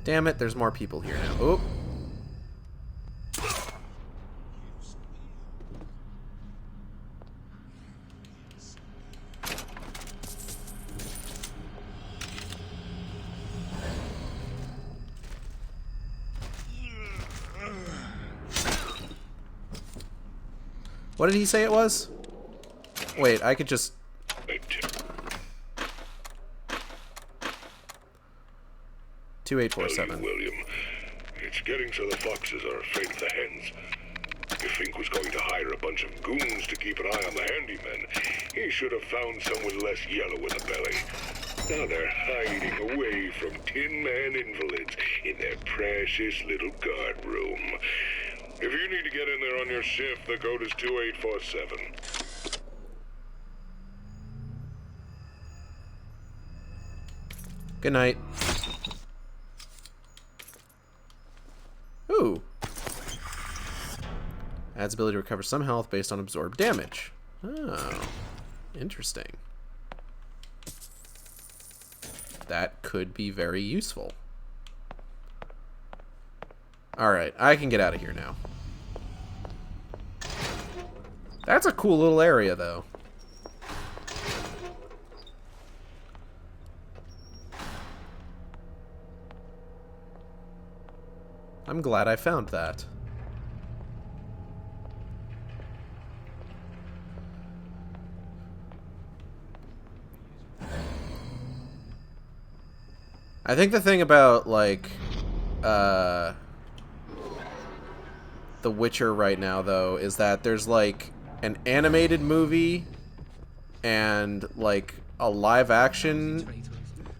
Damn it, there's more people here now. Oh. What did he say it was? Wait, I could just... 2847. William, it's getting so the foxes are afraid of the hens. If Fink was going to hire a bunch of goons to keep an eye on the handymen, he should have found someone less yellow in the belly. Now they're hiding away from Tin Man invalids in their precious little guard room. If you need to get in there on your shift, the code is 2847. Good night. Ooh. Adds ability to recover some health based on absorbed damage. Oh. Interesting. That could be very useful. Alright, I can get out of here now. That's a cool little area, though. I'm glad I found that. I think the thing about, like, The Witcher right now, though, is that there's, like, an animated movie and, like, a live-action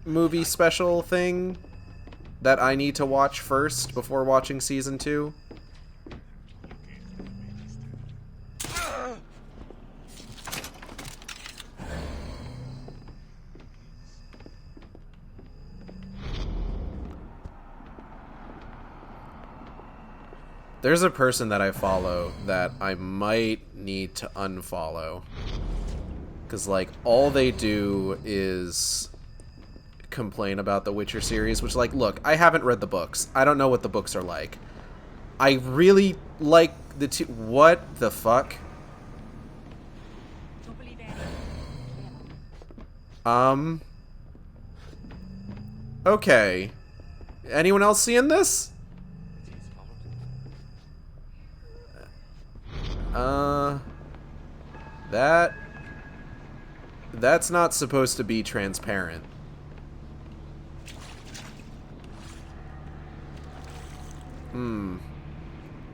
movie special thing that I need to watch first before watching Season 2. There's a person that I follow that I might need to unfollow. Because, like, all they do is complain about the Witcher series, which, like, look, I haven't read the books. I don't know what the books are like. I really like the two... What the fuck? Okay. Anyone else seeing this? That's not supposed to be transparent.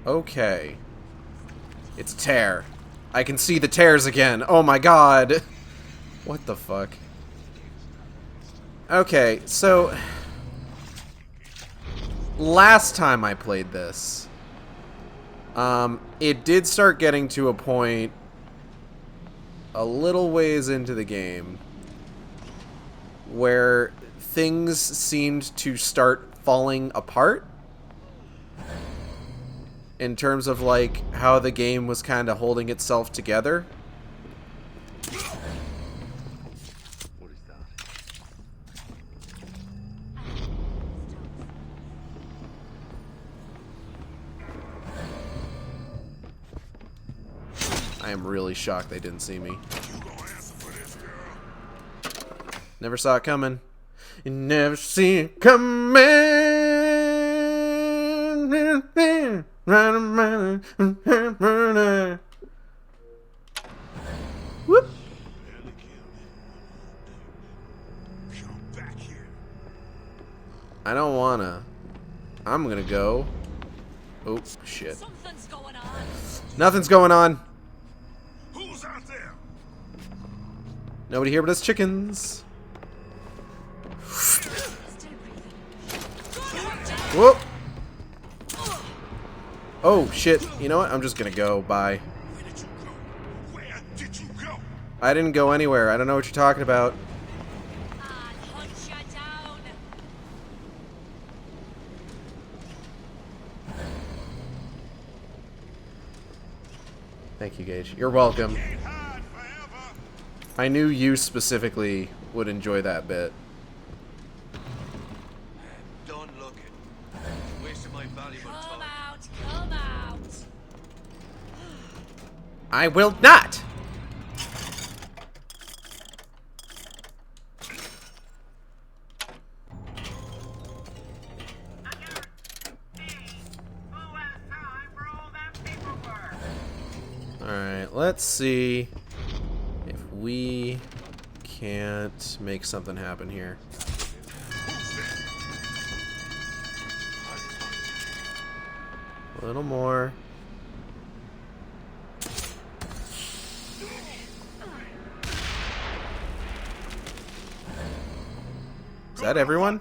Okay. It's a tear. I can see the tears again. Oh my god. What the fuck? Okay, so... Last time I played this, it did start getting to a point a little ways into the game where things seemed to start falling apart in terms of, like, how the game was kind of holding itself together. What is that? I am really shocked they didn't see me. Never saw it coming. You never see it coming. Whoop. I don't wanna. I'm gonna go. Oh shit. Something's going on. Nothing's going on. Who's out there? Nobody here but us chickens. Whoop. Oh shit. You know what? I'm just gonna go. Bye. Where did you go? I didn't go anywhere. I don't know what you're talking about. Thank you, Gage. You're welcome. I knew you specifically would enjoy that bit. Don't look it. Wasting my valuable time. Come out. I will not! Alright, let's see if we can't make something happen here. A little more. Is that everyone?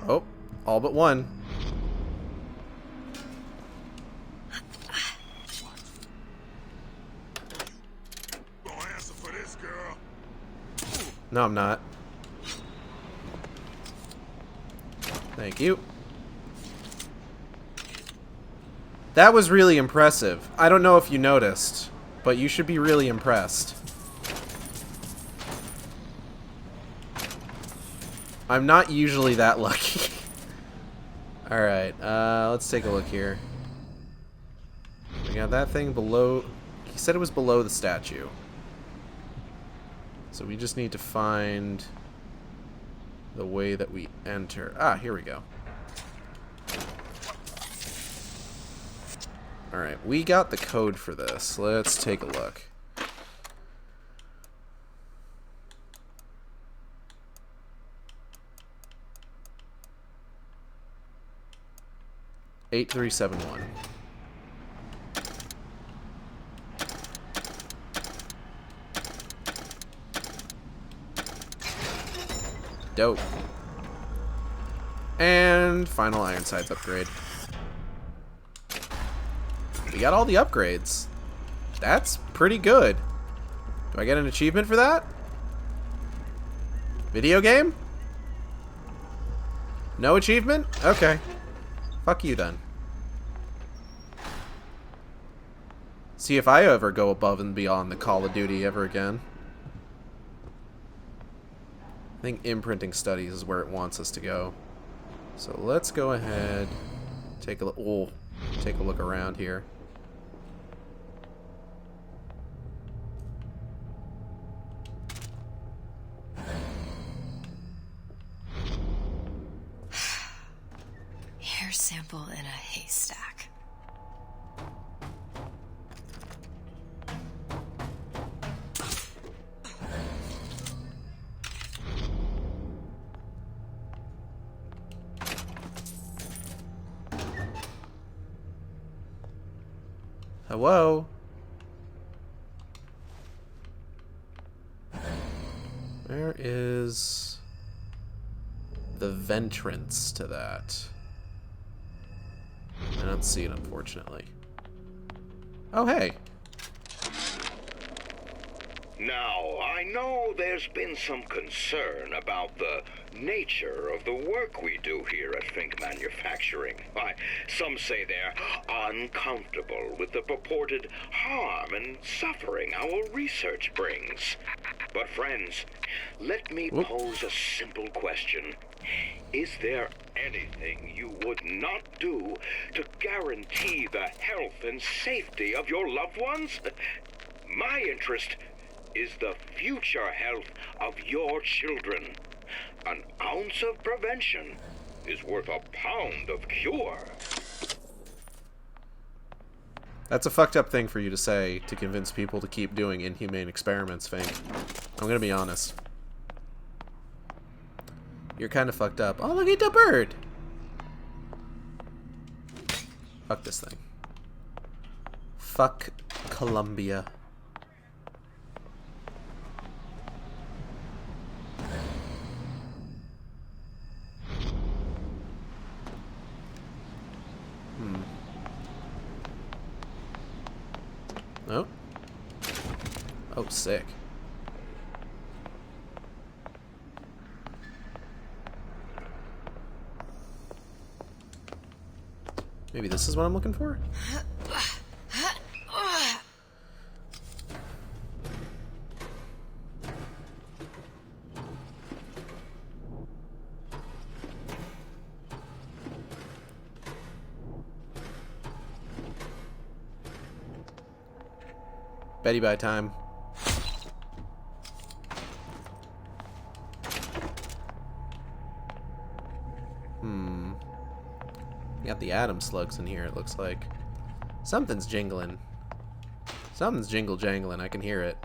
Oh, all but one. No, I'm not. Thank you. That was really impressive. I don't know if you noticed, but you should be really impressed. I'm not usually that lucky. Alright, let's take a look here. We got that thing below... He said it was below the statue. So we just need to find the way that we enter. Ah, here we go. Alright, we got the code for this. Let's take a look. Eight 371. Dope. And final iron sights upgrade. We got all the upgrades. That's pretty good. Do I get an achievement for that? Video game? No achievement? Okay. Fuck you then. See if I ever go above and beyond the Call of Duty ever again. I think imprinting studies is where it wants us to go. So let's go ahead, take a look. Oh, take a look around here. Hair sample in a haystack. Hello? Where is the ventrance to that? I don't see it, unfortunately. Oh, hey. Now, I know there's been some concern about the nature of the work we do here at Fink Manufacturing. Why, some say they're uncomfortable with the purported harm and suffering our research brings. But friends, let me pose a simple question. Is there anything you would not do to guarantee the health and safety of your loved ones? My interest is the future health of your children. An ounce of prevention is worth a pound of cure. That's a fucked up thing for you to say to convince people to keep doing inhumane experiments, Fink. I'm gonna be honest. You're kind of fucked up. Oh, look at the bird! Fuck this thing. Fuck Columbia. Oh. Oh, sick. Maybe this is what I'm looking for? Betty by time. Got the atom slugs in here, it looks like. Something's jingling. Something's jingle jangling. I can hear it.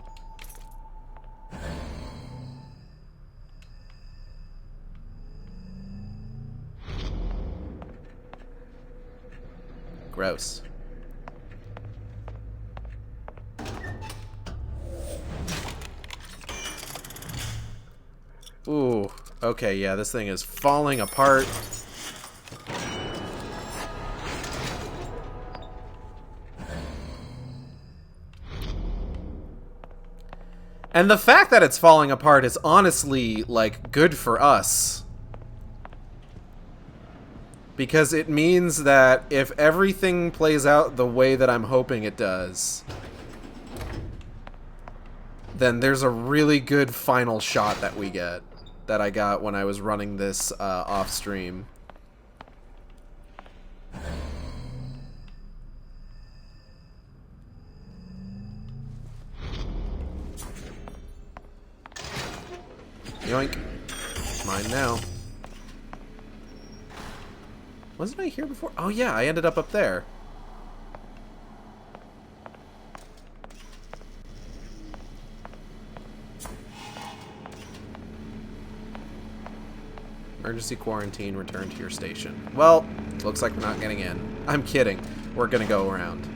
Gross. Ooh. Okay, yeah, this thing is falling apart. And the fact that it's falling apart is honestly, like, good for us. Because it means that if everything plays out the way that I'm hoping it does, then there's a really good final shot that we get, that I got when I was running this off stream. Yoink. Mine now. Wasn't I here before? Oh yeah, I ended up there. Emergency quarantine, return to your station. Well, looks like we're not getting in. I'm kidding. We're gonna go around.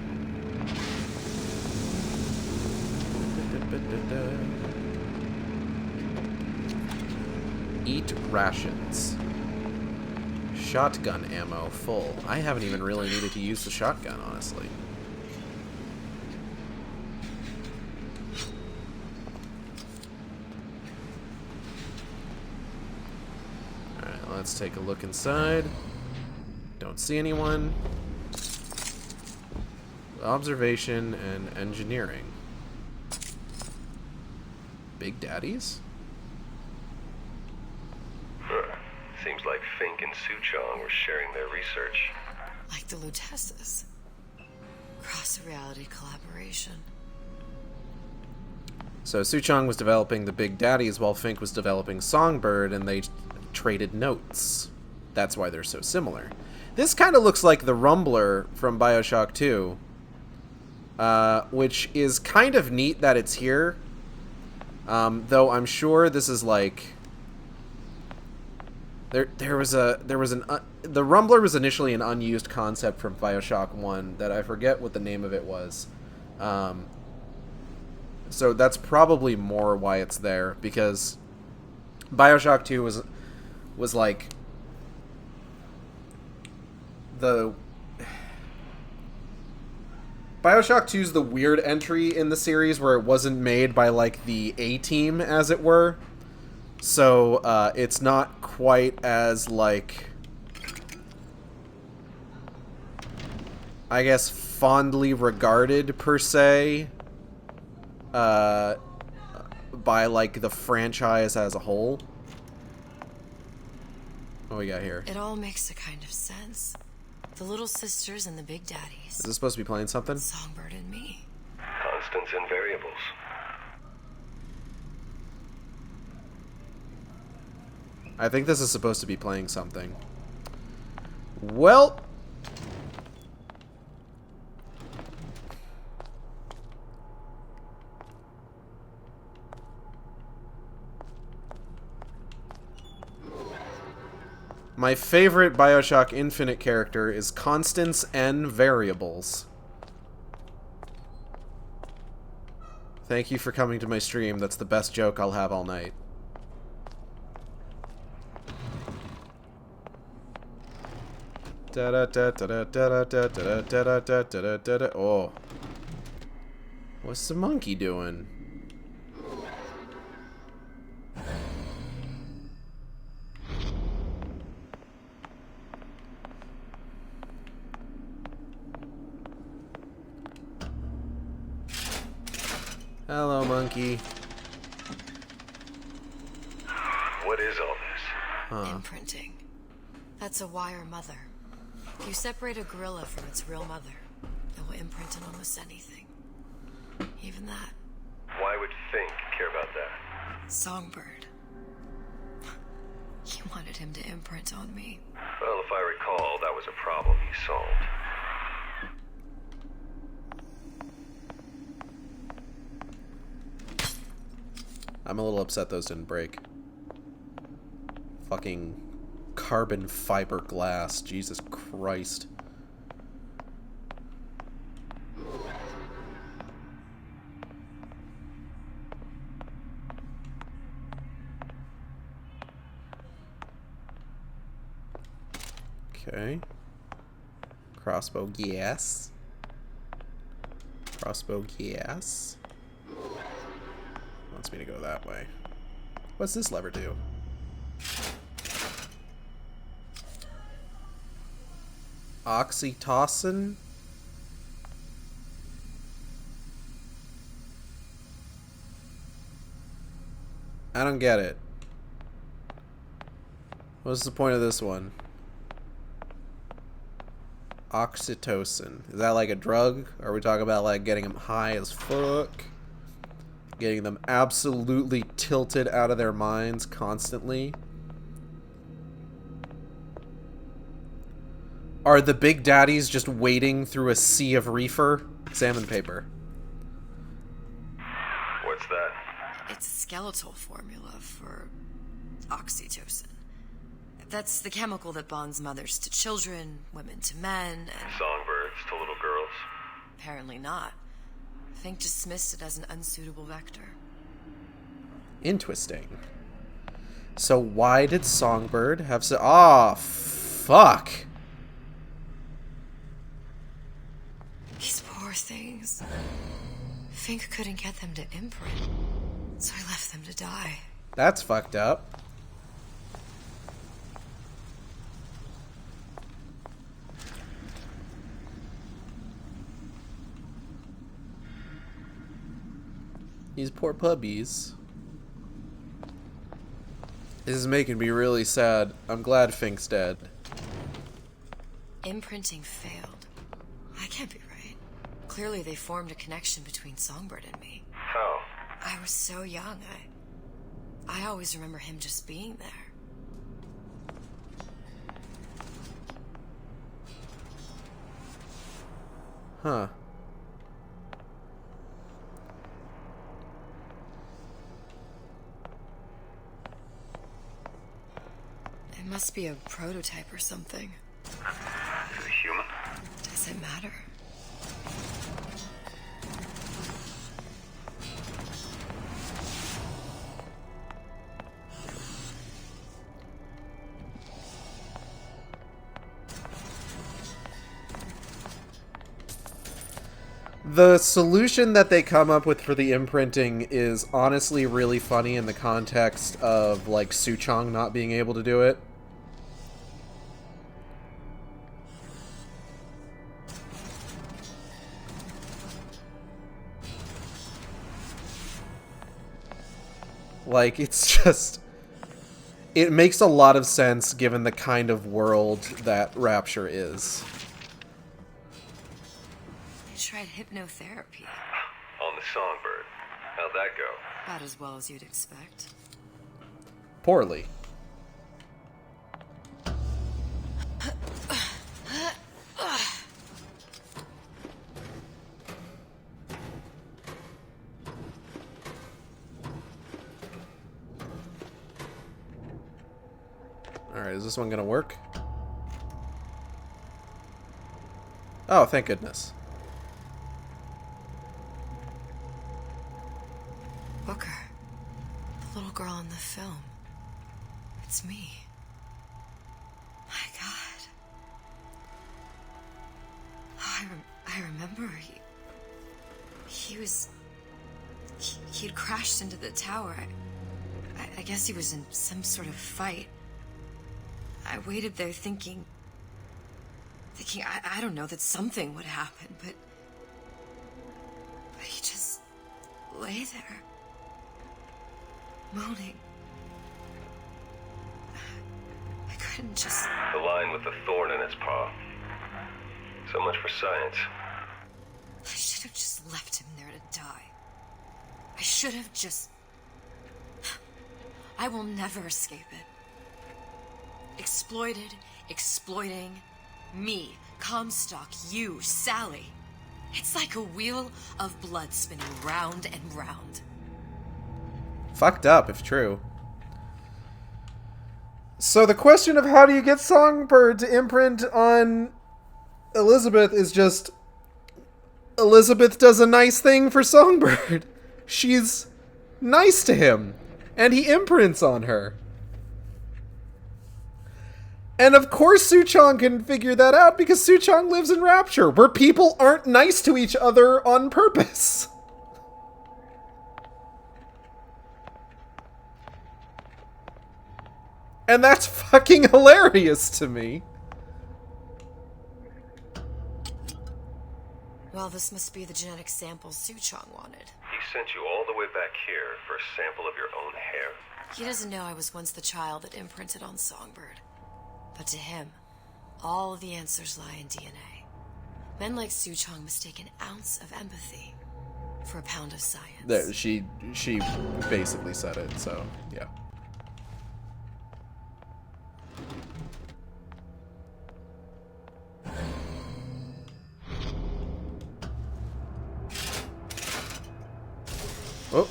Eat rations. Shotgun ammo full. I haven't even really needed to use the shotgun, honestly. Alright, let's take a look inside. Don't see anyone. Observation and engineering. Big Daddies? Seems like Fink and Suchong were sharing their research. Like the Lutesses. Cross-reality collaboration. So Suchong was developing the Big Daddies while Fink was developing Songbird, and they traded notes. That's why they're so similar. This kind of looks like the Rumbler from BioShock 2. Which is kind of neat that it's here. Though I'm sure this is like... The Rumbler was initially an unused concept from BioShock 1 that I forget what the name of it was. So that's probably more why it's there, because BioShock 2 was like the BioShock 2 is the weird entry in the series where it wasn't made by like the A-team, as it were. So, it's not quite as, like, I guess, fondly regarded, per se, by, like, the franchise as a whole. What we got here? It all makes a kind of sense. The little sisters and the big daddies. Is this supposed to be playing something? Songbird and me. Constants and variables. I think this is supposed to be playing something. Well... My favorite BioShock Infinite character is Constants and Variables. Thank you for coming to my stream. That's the best joke I'll have all night. Oh. What's the monkey doing? Hello, monkey. What is all this? Huh. Imprinting. That's a wire mother. If you separate a gorilla from its real mother, it will imprint on almost anything. Even that. Why would Fink care about that? Songbird. He wanted him to imprint on me. Well, if I recall, that was a problem he solved. I'm a little upset those didn't break. Fucking carbon fiber glass. Jesus Christ. Okay. Crossbow gas. Crossbow gas. Wants me to go that way. What's this lever do? Oxytocin? I don't get it. What's the point of this one? Oxytocin. Is that like a drug? Are we talking about like getting them high as fuck? Getting them absolutely tilted out of their minds constantly? Are the big daddies just wading through a sea of reefer? Salmon paper. What's that? It's a skeletal formula for oxytocin. That's the chemical that bonds mothers to children, women to men, and... Songbirds to little girls? Apparently not. Fink dismissed it as an unsuitable vector. Interesting. So why did Songbird have so... Ah, fuck! These poor things. Fink couldn't get them to imprint, so I left them to die. That's fucked up. These poor puppies. This is making me really sad. I'm glad Fink's dead. Imprinting failed. That can't be right. Clearly they formed a connection between Songbird and me. How? I was so young. I always remember him just being there. Huh. It must be a prototype or something. Is it human? Does it matter? The solution that they come up with for the imprinting is honestly really funny in the context of, like, Suchong not being able to do it. Like, it's just... It makes a lot of sense given the kind of world that Rapture is. I tried hypnotherapy. On the Songbird. How'd that go? About as well as you'd expect. Poorly. Alright, is this one gonna work? Oh, thank goodness. Booker. The little girl in the film. It's me. My God. Oh, I remember he'd crashed into the tower. I guess he was in some sort of fight. I waited there thinking I don't know, that something would happen, but he just lay there, moaning. I couldn't just... The lion with the thorn in its paw. So much for science. I should have just left him there to die. I should have just... I will never escape it. Exploited, exploiting, me, Comstock, you, Sally. It's like a wheel of blood spinning round and round. Fucked up, if true. So the question of how do you get Songbird to imprint on Elizabeth is just... Elizabeth does a nice thing for Songbird. She's nice to him. And he imprints on her. And of course Suchong can figure that out because Suchong lives in Rapture, where people aren't nice to each other on purpose. And that's fucking hilarious to me. Well, this must be the genetic sample Suchong wanted. He sent you all the way back here for a sample of your own hair. He doesn't know I was once the child that imprinted on Songbird. But to him, all of the answers lie in DNA. Men like Suchong mistake an ounce of empathy for a pound of science. There, she basically said it, so yeah. Oh.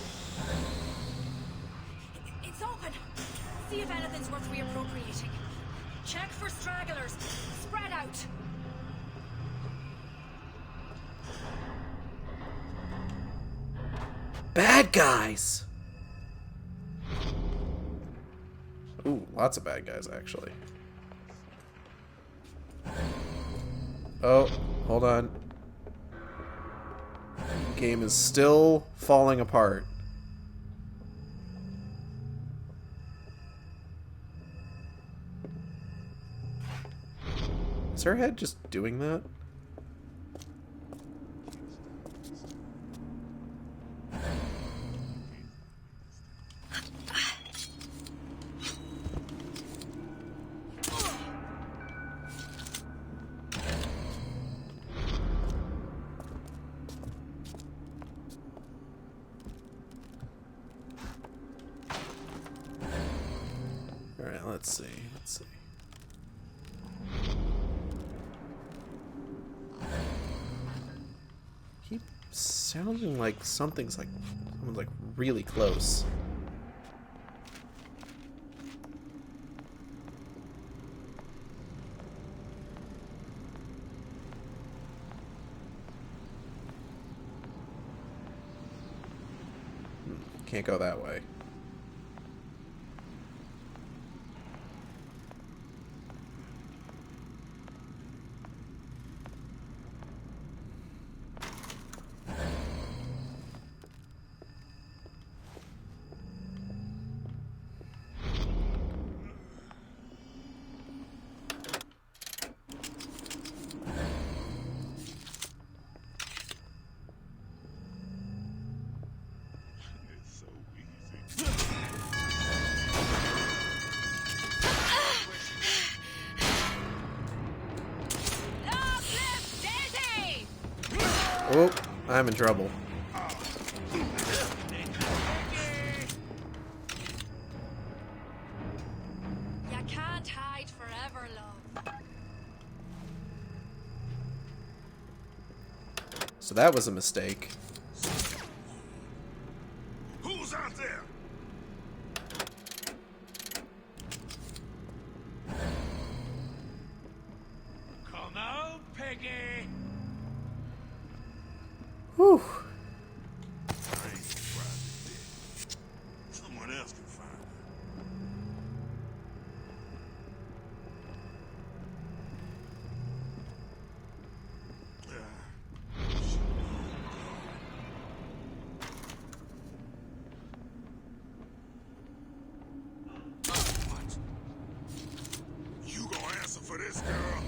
It's open. See if anything's worth reappropriating. Check for stragglers. Spread out. Bad guys. Ooh, lots of bad guys, actually. Oh, hold on. Game is still falling apart. Is her head just doing that? Alright, let's see. Keep sounding like someone's like really close. Can't go that way. Oh, I'm in trouble. You can't hide forever, love. So that was a mistake. Who's out there? Come out, Peggy. Whew. I ain't surprised at that. Someone else can find her. What? You gonna answer for this, girl?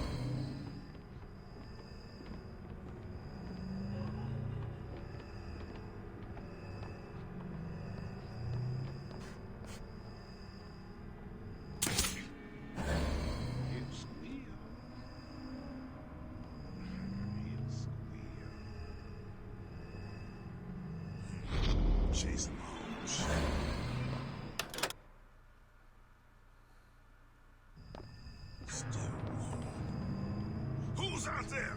Chase him home. Still warm. Who's out there?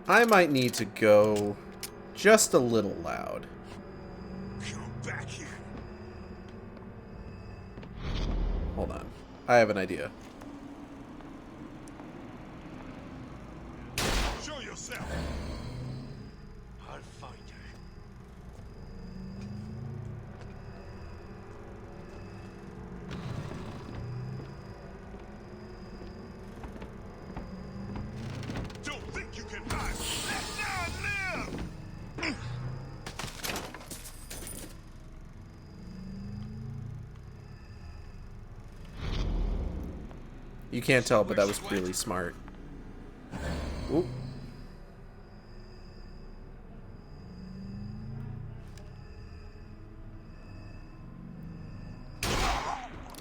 I might need to go just a little loud. back here. Hold on. I have an idea. Show yourself. I'll find her. Don't think you can hide. Let John live. You can't tell, but that was really smart. Oop.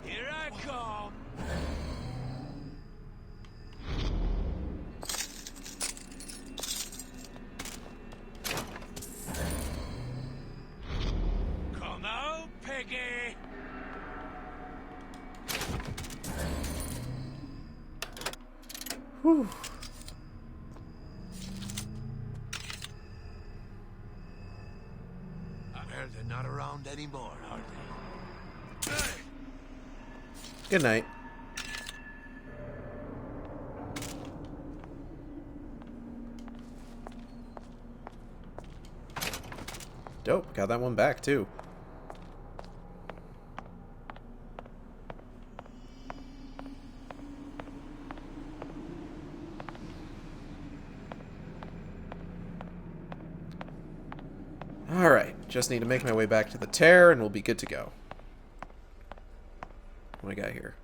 Here I come. Come out, Peggy. Whew. Well, they're not around anymore, are they? Good night. Dope. Got that one back, too. Alright. Just need to make my way back to the tear, and we'll be good to go. What do I got here?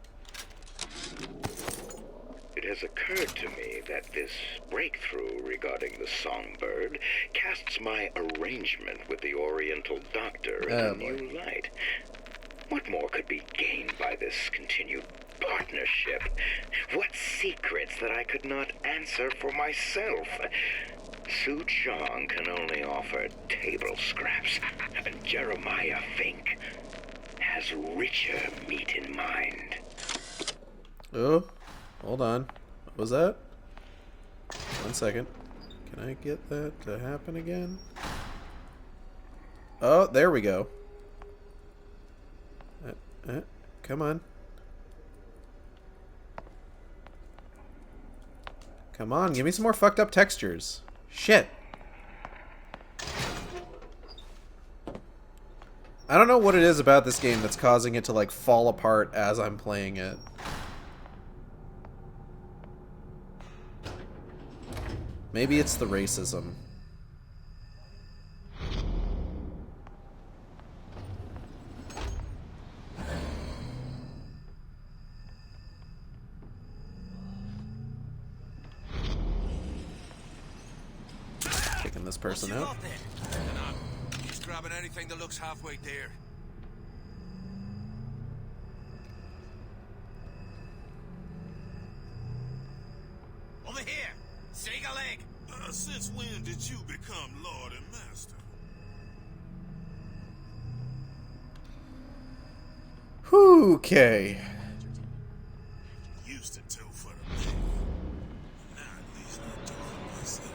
It has occurred to me that this breakthrough regarding the songbird casts my arrangement with the Oriental Doctor in a new light. What more could be gained by this continued partnership? What secrets that I could not answer for myself? Su Chong can only offer table scraps, and Jeremiah Fink has richer meat in mind. Oh, hold on. What was that? 1 second. Can I get that to happen again? Oh, there we go. Come on. Come on, give me some more fucked up textures. Shit. I don't know what it is about this game that's causing it to, like, fall apart as I'm playing it. Maybe it's the racism. Kicking this person out. Just grabbing anything that looks halfway there. Over here. Shake a leg. Since when did you become Lord and Master? Okay. Used to do for the man. Now at least I do for myself.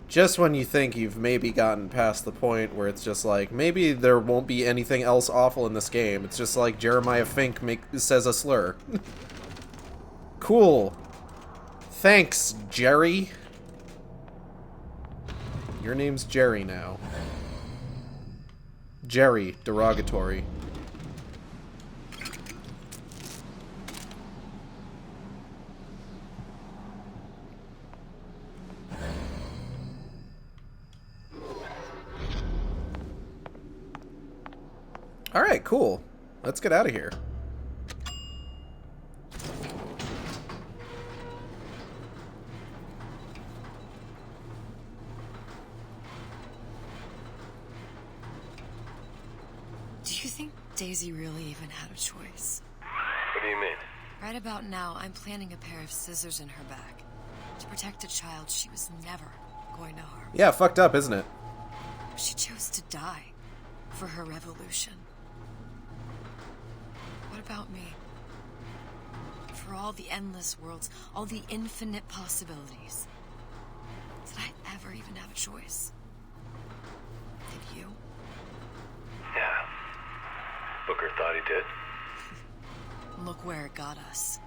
Just when you think you've maybe gotten past the point where it's just like, maybe there won't be anything else awful in this game. It's just like Jeremiah Fink says a slur. Cool. Thanks, Jerry. Your name's Jerry now. Jerry, derogatory. Alright, cool. Let's get out of here. you think Daisy really even had a choice? What do you mean? Right about now, I'm planting a pair of scissors in her back to protect a child she was never going to harm. Yeah, fucked up, isn't it? She chose to die for her revolution. What about me? For all the endless worlds, all the infinite possibilities. Did I ever even have a choice? Did you? Yeah. Booker thought he did. Look where it got us.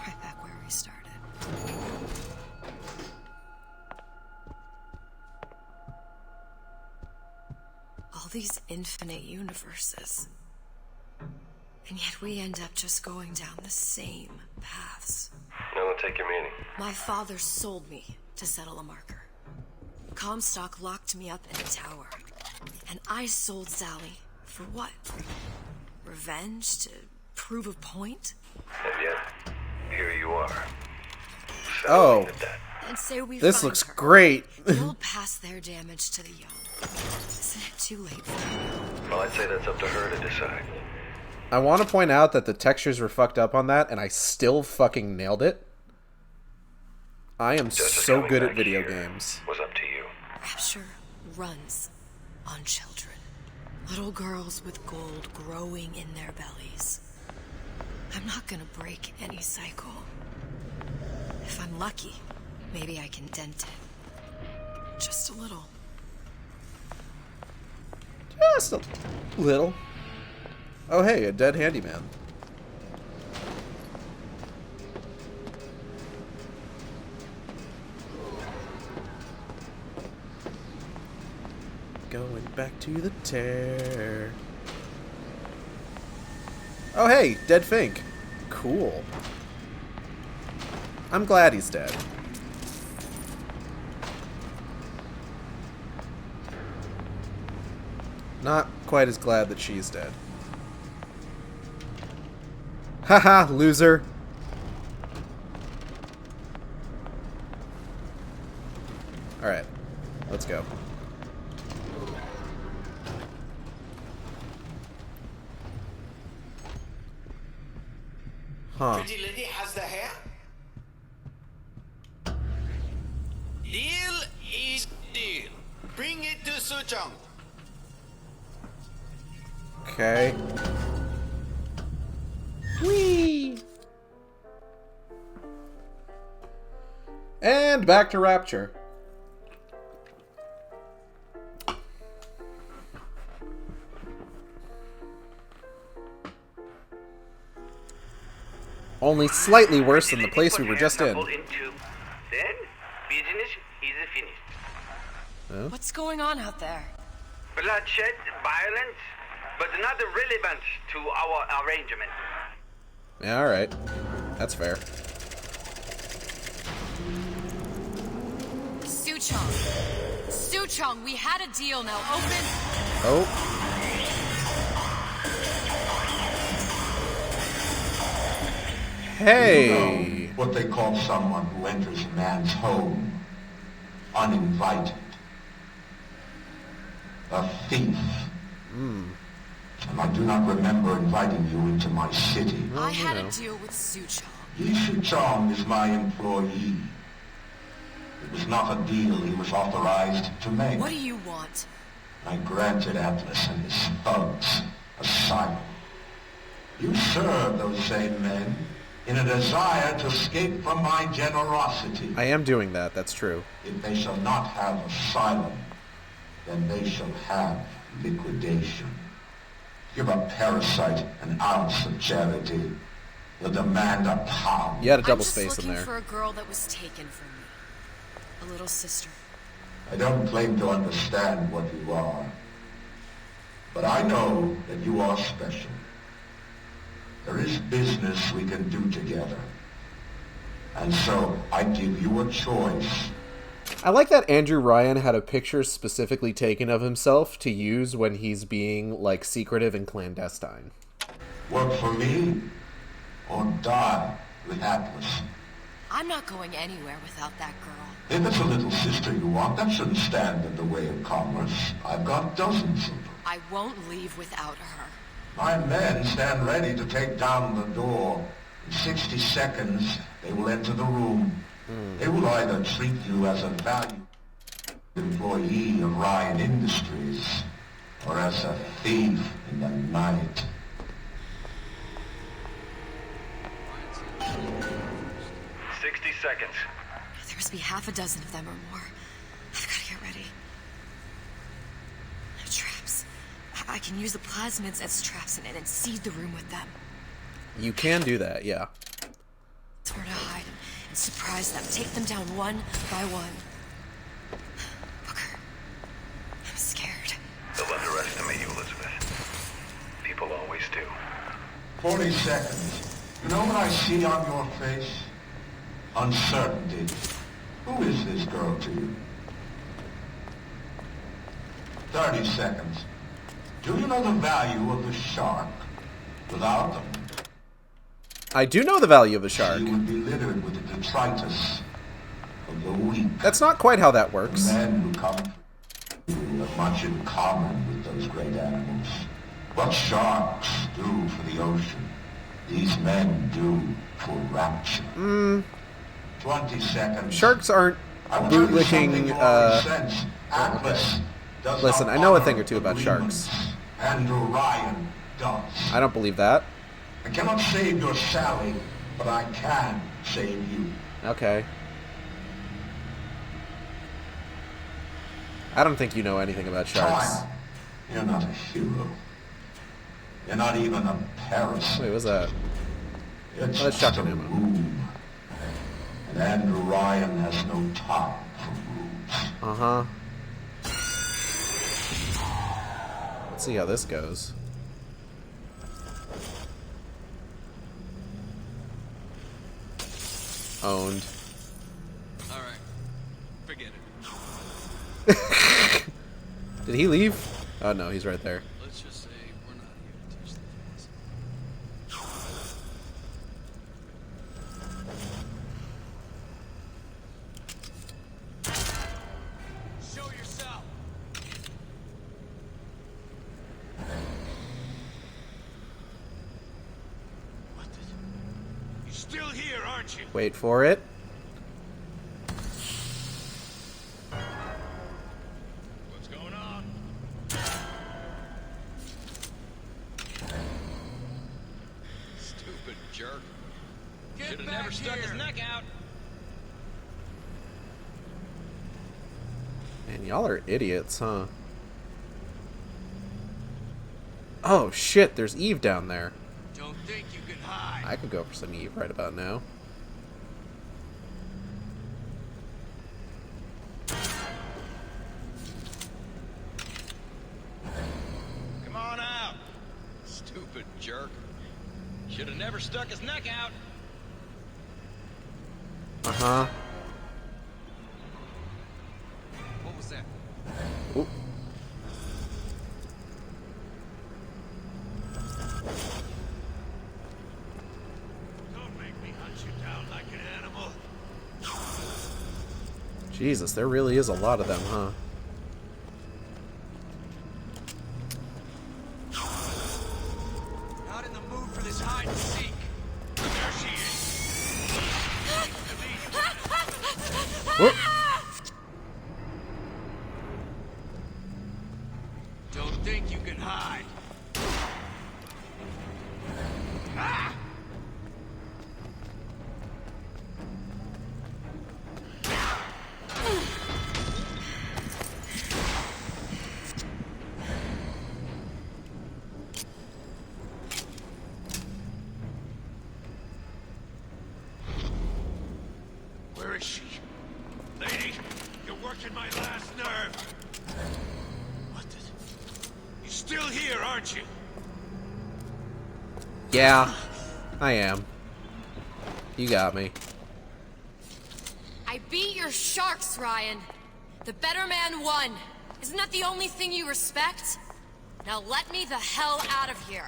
Right back where we started. All these infinite universes. And yet we end up just going down the same paths. No, don't take your meaning. My father sold me to settle a marker. Comstock locked me up in a tower. And I sold Sally for what? Revenge? To prove a point? And yet, here you are. Oh. And say we This find looks her. great. We'll pass their damage to the young. Isn't it too late for you? Well, I'd say that's up to her to decide. I want to point out that the textures were fucked up on that, and I still fucking nailed it. I am so good at video games. Was up to you. Rapture runs on children. Little girls with gold growing in their bellies. I'm not gonna break any cycle. If I'm lucky, maybe I can dent it. Just a little. Just a little. Oh hey, a dead handyman. Going back to the tear. Oh hey, dead Fink. Cool. I'm glad he's dead. Not quite as glad that she's dead. Haha, loser. Alright, let's go. Huh. Pretty lady has the hair. Deal is deal. Bring it to Suchong. Okay. Whee! And back to Rapture. Only slightly worse than the place we were just in. Then business is finished. Huh? What's going on out there? Bloodshed, violence, but not relevant to our arrangement. Yeah, alright. That's fair. Suchong. Suchong, we had a deal, now open. Oh. Hey! You know what they call someone who enters a man's home uninvited. A thief. And I do not remember inviting you into my city. I had a deal with Suchong. Yi Suchong is my employee. It was not a deal he was authorized to make. What do you want? I granted Atlas and his thugs asylum. You serve those same men in a desire to escape from my generosity. I am doing that, that's true. If they shall not have asylum, then they shall have liquidation. Give a parasite an ounce of charity. They'll demand a pound. You had a double space in there. I'm just looking for a girl that was taken from me. A little sister. I don't claim to understand what you are, but I know that you are special. There is business we can do together. And so I give you a choice. I like that Andrew Ryan had a picture specifically taken of himself to use when he's being, like, secretive and clandestine. Work for me, or die with Atlas. I'm not going anywhere without that girl. If it's a little sister you want, that shouldn't stand in the way of commerce. I've got dozens of them. I won't leave without her. My men stand ready to take down the door. In 60 seconds, they will enter the room. They will either treat you as a valued employee of Ryan Industries, or as a thief in the night. Seconds. There must be half a dozen of them or more. I've got to get ready. Traps. I can use the plasmids as traps and seed the room with them. You can do that, yeah. It's where to hide and surprise them. Take them down one by one. Booker, I'm scared. They'll underestimate you, Elizabeth. People always do. 40 seconds. You know what I see on your face? Uncertainty. Who is this girl to you? 30 seconds. Do you know the value of the shark? Without them, I do know the value of a shark. she would be littered with the detritus of the weak. That's not quite how that works. The men who come to you have much in common with those great animals. What sharks do for the ocean, these men do for rapture. 20 seconds. Sharks aren't bootlicking, Listen, I know a thing or two about sharks. And Ryan does. I don't believe that. I cannot save your Sally, but I can save you. Okay. I don't think you know anything about sharks. Time. You're not a hero. You're not even a parasite. Wait, what's that? It's Let's just chuck a an ammo. room. And Andrew Ryan has no time for rooms. Uh-huh. Let's see how this goes. Owned. Alright. Forget it. Did he leave? Oh no, he's right there. Let's just say we're not here to touch the things. Show yourself. What the? You're still here, aren't you? Wait for it. What's going on? Stupid jerk. Should have never stuck his neck out. Man, y'all are idiots, huh? Oh shit, there's Eve down there. Don't think you can hide. I could go for some Eve right about now. Come on out. Stupid jerk. Should have never stuck his neck out. Uh-huh. What was that? Oop. Don't make me hunt you down like an animal. Jesus, there really is a lot of them, huh? Not in the mood for this hide and seek. There she is. Whoop. Don't think you can hide. Ah! Where is she? Lady, you're working my last nerve. What the... You're still here, aren't you? Yeah, I am. You got me. I beat your sharks, Ryan. The better man won. Isn't that the only thing you respect? Now let me the hell out of here.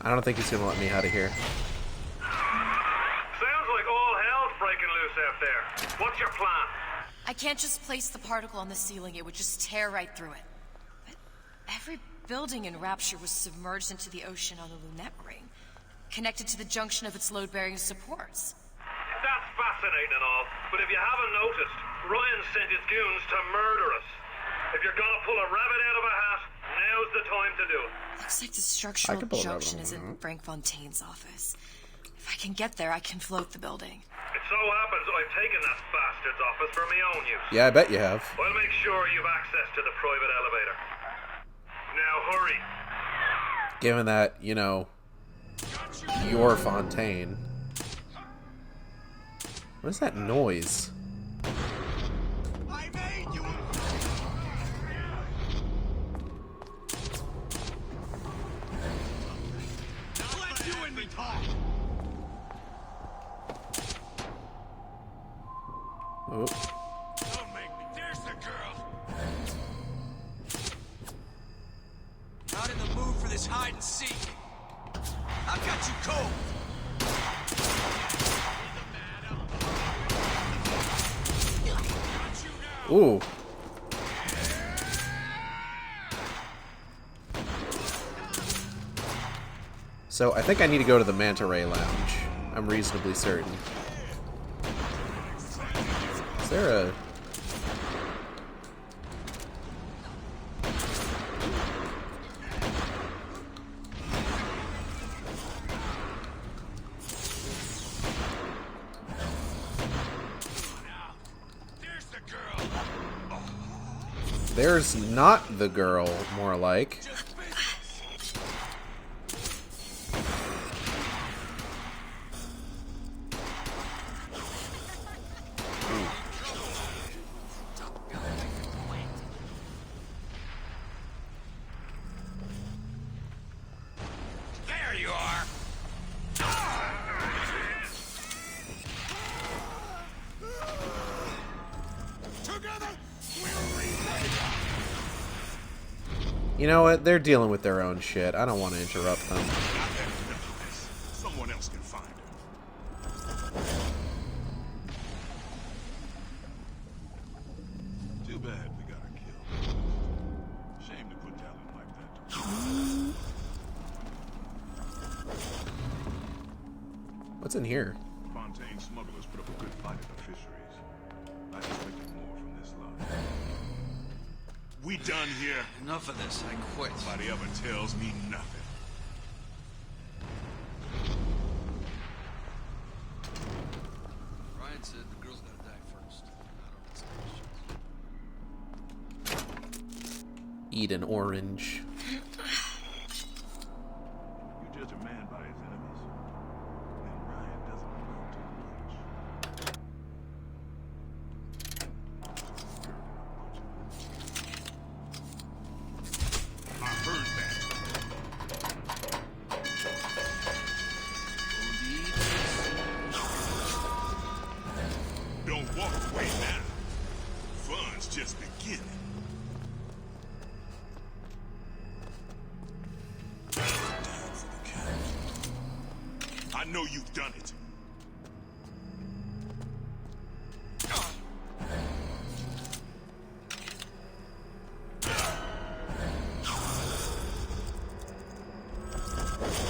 I don't think he's gonna let me out of here. Sounds like all hell's breaking loose out there. What's your plan? I can't just place the particle on the ceiling, it would just tear right through it. But every building in Rapture was submerged into the ocean on the Lunette ring, connected to the junction of its load-bearing supports. That's fascinating and all, but if you haven't noticed, Ryan sent his goons to murder us. If you're gonna pull a rabbit out of a hat, now's the time to do it. Looks like the structural junction is in Frank Fontaine's office. If I can get there, I can float the building. It so happens I've taken that bastard's office for my own use. Yeah, I bet you have. I'll make sure you've access to the private elevator. Now hurry. Given that, you know, you're Fontaine. What is that noise? I made you. Now let you and me talk. Oh. Don't make me. There's the girl. Not in the mood for this hide and seek. I've got you cold. Ooh. So, I think I need to go to the Manta Ray Lounge. I'm reasonably certain. Is there a... There's not the girl, more like. There you are. Together, You know what? They're dealing with their own shit. I don't want to interrupt them. someone else can find her. Too bad we got her killed. Shame to put talent like that to waste. What's in here? Fontaine smugglers put up a good fight at the fisheries. I expected more from this lot. We done here? Enough of this. I quit. Nobody ever tells me nothing. Ryan said the girl's gotta die first. Not on this station. Eat an orange. You judge a man by his enemies, and Ryan doesn't amount to much. I heard that. Don't walk away now. Fun's just beginning. I know you've done it.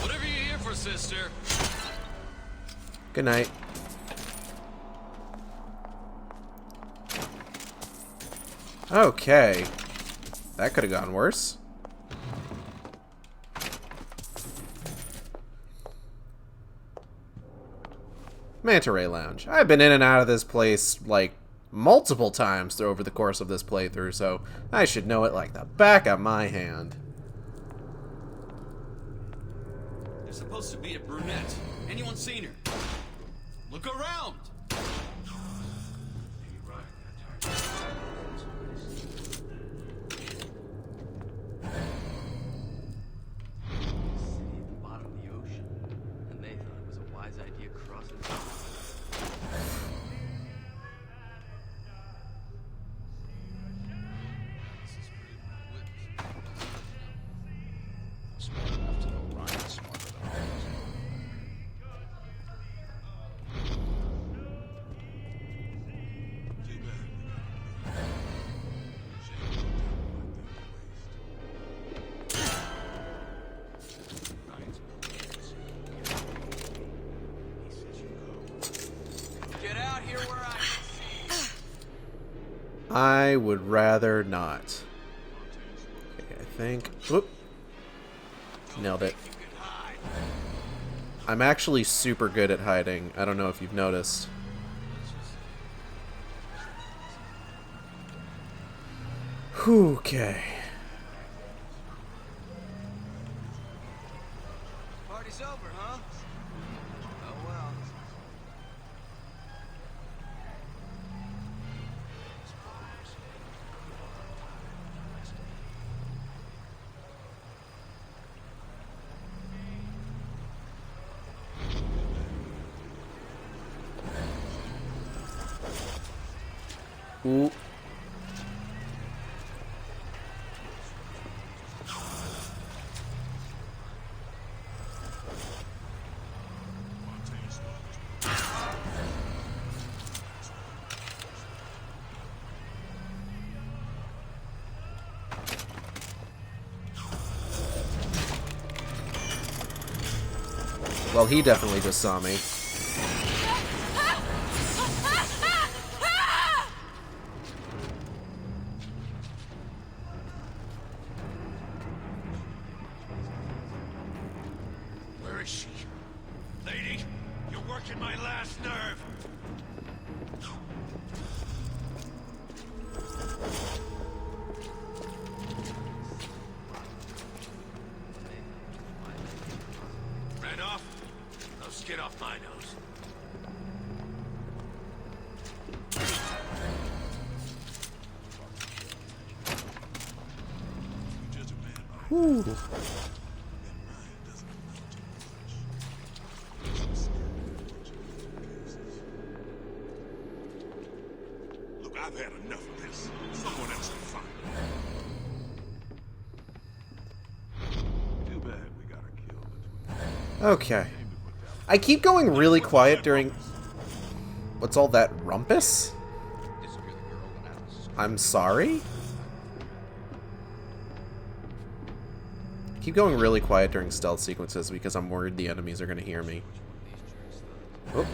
Whatever you're here for, sister. Good night. Okay. That could have gone worse. Manta Ray Lounge. I've been in and out of this place, like, multiple times over the course of this playthrough, so I should know it like the back of my hand. There's supposed to be a brunette. Anyone seen her? Look around! I would rather not. Okay, I think... Whoop. Nailed it. I'm actually super good at hiding. I don't know if you've noticed. Okay. Party's over, huh? Oh well. Ooh. Well, he definitely just saw me. Where is she? Lady, you're working my last nerve. Ran off? Now skid off my nose. Whew. Look, I've had enough of this. Someone else can find it. Too bad we got her killed. Okay. I keep going really quiet during... What's all that rumpus? I'm sorry? Keep going really quiet during stealth sequences because I'm worried the enemies are going to hear me. Oh.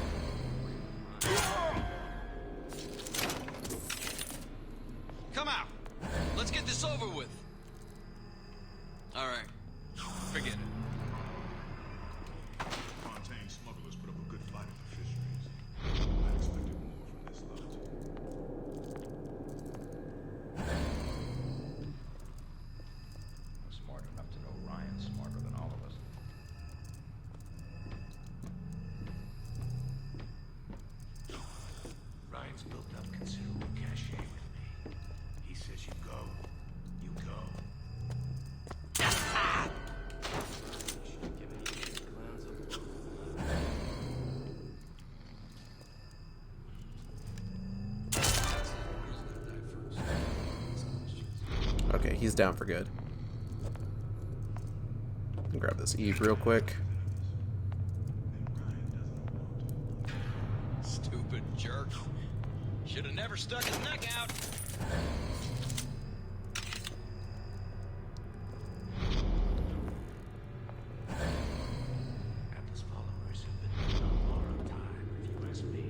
Come out. Let's get this over with. All right. Forget it. Fontaine smugglers put up a good fight at the fisheries. I expected more from this lot. I'm smart enough to know Ryan's smarter than all of us. Ryan's built up considerable cachet with me. He says you go, you go. Okay, he's down for good. Let me grab this Eve real quick. Stupid jerk. Should have never stuck his neck out. Atlas followers have been on borrowed time, if you ask me.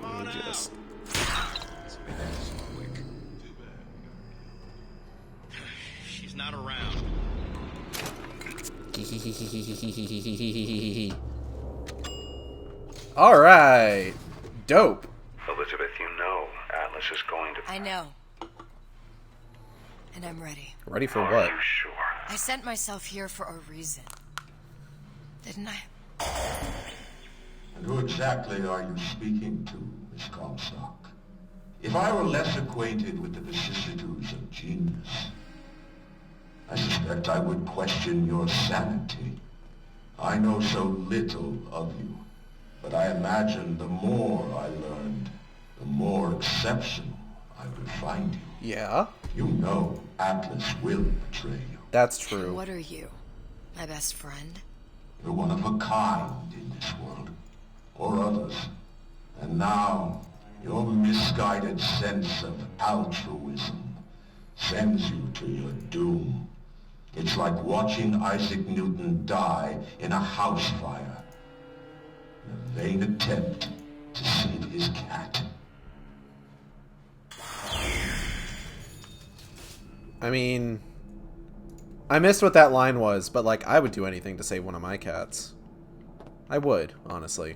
Let me just... Let's make this quick. She's not around. Alright. Dope. Elizabeth, you know Atlas is going to... I know. And I'm ready. Ready for Are what? you sure? I sent myself here for a reason. Didn't I? And who exactly are you speaking to, Miss Comstock? If I were less acquainted with the vicissitudes of genius, I suspect I would question your sanity. I know so little of you, but I imagine the more I learned, the more exceptional I would find you. Yeah? You know Atlas will betray you. That's true. What are you? My best friend? You're one of a kind in this world, or others. And now, your misguided sense of altruism sends you to your doom. It's like watching Isaac Newton die in a house fire. The vain attempt to save his cat. I mean, I missed what that line was, but like, I would do anything to save one of my cats. I would, honestly.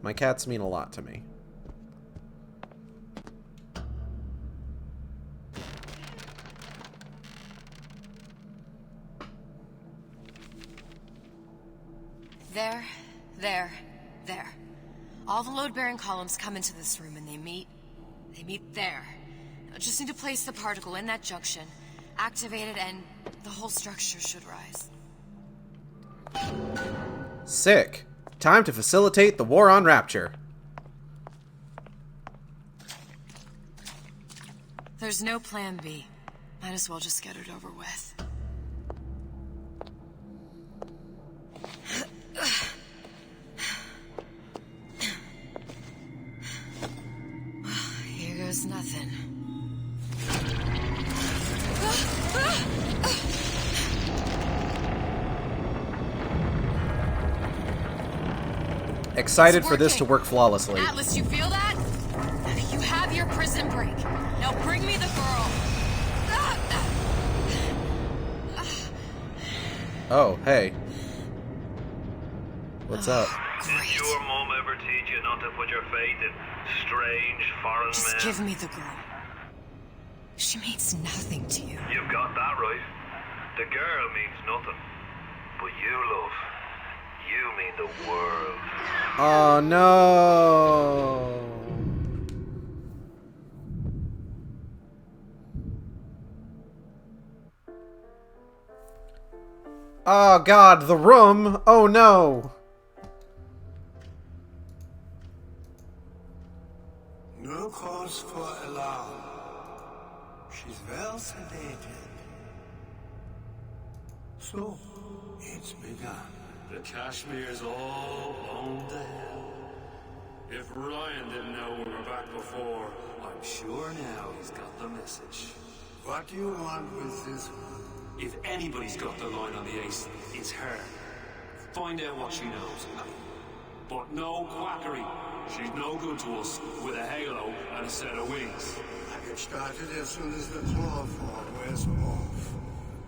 My cats mean a lot to me. There. All the load-bearing columns come into this room and they meet there. I just need to place the particle in that junction, activate it, and the whole structure should rise. Sick. Time to facilitate the war on Rapture. There's no plan B. Might as well just get it over with. Here goes nothing. Excited for this to work flawlessly. Atlas, you feel that? You have your prison break. Now bring me the girl. Oh, hey. What's up? Did your mom ever teach you not to put your faith in strange foreign Just men? give me the girl. She means nothing to you. You've got that right. The girl means nothing. But you, love, you mean the world. Oh, no. Oh, God, the room. Oh, no. No cause for alarm. She's well sedated. So, it's begun. The Kashmir's all blown to hell. If Ryan didn't know we were back before, I'm sure now he's got the message. What do you want with this one? If anybody's got the line on the ace, it's her. Find out what she knows. But no quackery. She's no good to us with a halo and a set of wings. I get started as soon as the chloroform wears off.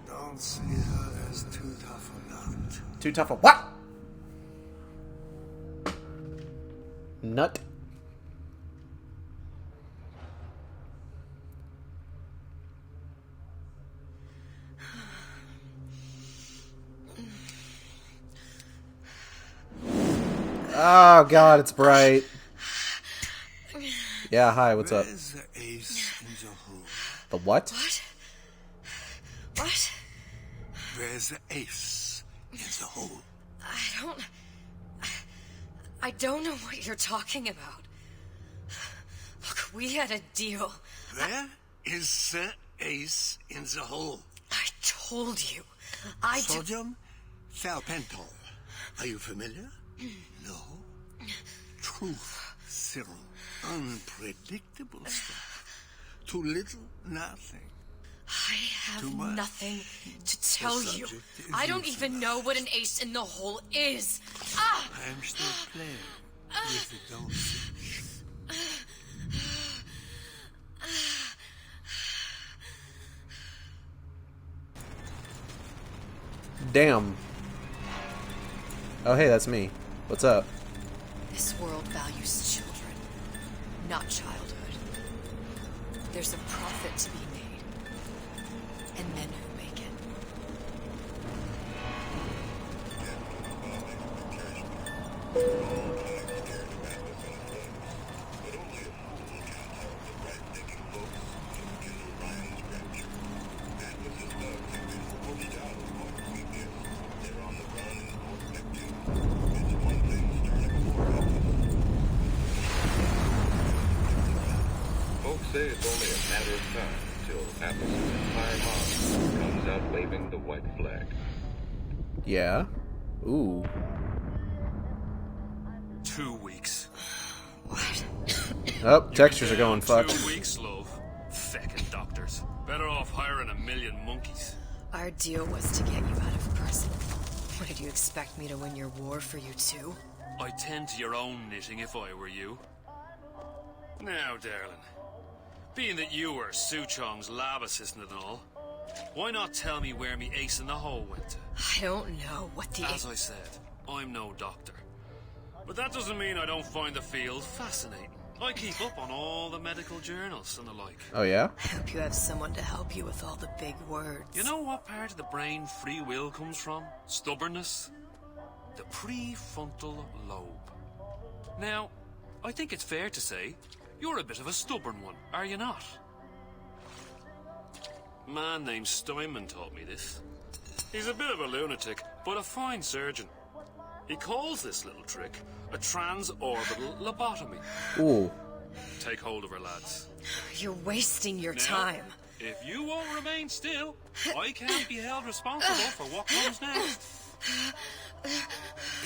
Don't see her as too tough a nut. Too tough a what? Nut. Oh, God, it's bright. Yeah, hi, what's up? Where's the ace in the hole? The what? What? Where's the ace in the hole? I don't know what you're talking about. Look, we had a deal. Where is the ace in the hole? I told you. Sodium salpental. Are you familiar? No. Truth serum. Unpredictable stuff. Too little, nothing. I have nothing to tell you. I don't even know what an ace in the hole is. Ah! I'm still playing with the dosage. Damn. Oh, hey, that's me. What's up? This world values children, not childhood. There's a profit to be made, and men who make it. Folks say it's only a matter of time till Atlas's entire mob comes out waving the white flag. Yeah. Ooh. 2 weeks. Oh, textures are going fucked. 2 weeks, love. Feckin' doctors. Better off hiring 1 million monkeys. Our deal was to get you out of prison. When did you expect me to win your war for you too? I'd tend to your own knitting if I were you. Now, darling, being that you were Su Chong's lab assistant and all, why not tell me where me ace in the hole went to? I don't know what the... As I said, I'm no doctor. But that doesn't mean I don't find the field fascinating. I keep up on all the medical journals and the like. Oh, yeah? I hope you have someone to help you with all the big words. You know what part of the brain free will comes from? Stubbornness? The prefrontal lobe. Now, I think it's fair to say you're a bit of a stubborn one, are you not? A man named Steinman taught me this. He's a bit of a lunatic, but a fine surgeon. He calls this little trick a transorbital lobotomy. Ooh. Take hold of her, lads. You're wasting your Now, time. If you won't remain still, I can't be held responsible for what comes next.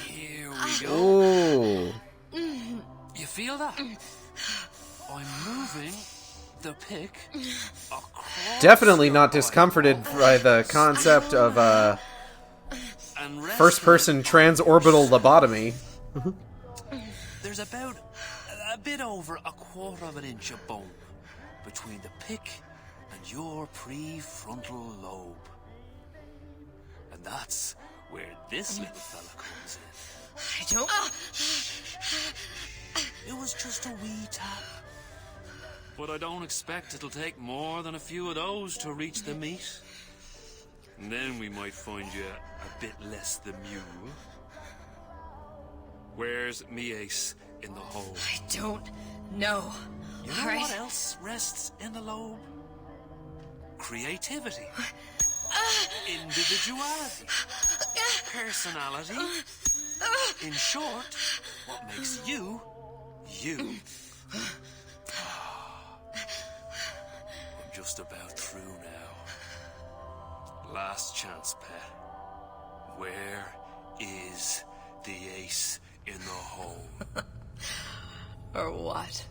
Here we go. Ooh. You feel that? I'm moving the pick across. Definitely not discomforted by the concept of first-person transorbital lobotomy. There's about a bit over a quarter of an inch of bone between the pick and your prefrontal lobe. And that's where this little fella comes in. I don't... It was just a wee tap. But I don't expect it'll take more than a few of those to reach the meat. And then we might find you a bit less the mule. Where's me ace in the hole? I don't know. You know what else rests in the lobe? Creativity. Individuality. Personality. In short, what makes you, you. I'm just about through now. Last chance, pet. Where is the ace in the hole? Or what?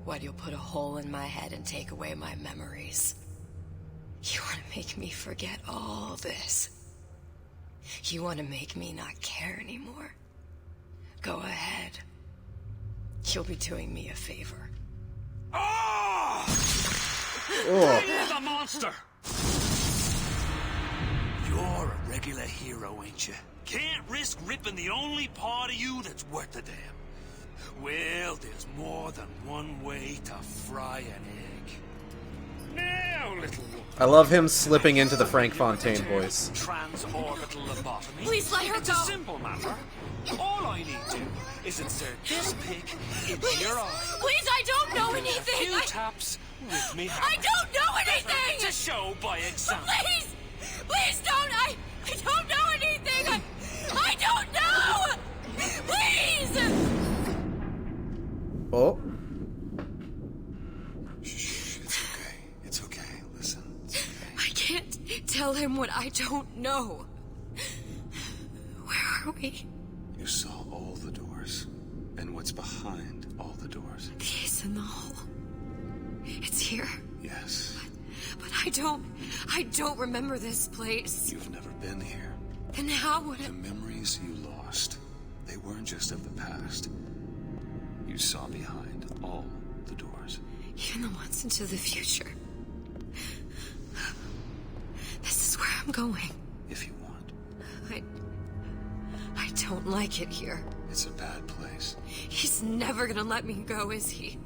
What, you'll put a hole in my head and take away my memories? You want to make me forget all this? You want to make me not care anymore? Go ahead. You'll be doing me a favor. Oh! Oh. You're the monster! You're a regular hero, ain't you? Can't risk ripping the only part of you that's worth a damn. Well, there's more than one way to fry an egg. Now, little one. I love him slipping into the Frank Fontaine voice. Transorbital lobotomy. Please let her It's go. a simple matter. All I need to is insert this pick into your eye. Please, I don't know A anything. few taps with me hammer. I don't know anything. To show by example. Please, please don't. I don't know anything. I don't know. Please. Oh. Shh, it's okay. It's okay. Listen, it's okay. I can't tell him what I don't know. Where are we? You saw all the doors, and what's behind all the doors. The ace in the hole. It's here. Yes. But I don't remember this place. You've never been here. Then how would The it... memories you lost, they weren't just of the past. You saw behind all the doors. Even the ones into the future. This is where I'm going. If you want. I don't like it here. It's a bad place. He's never gonna let me go, is he?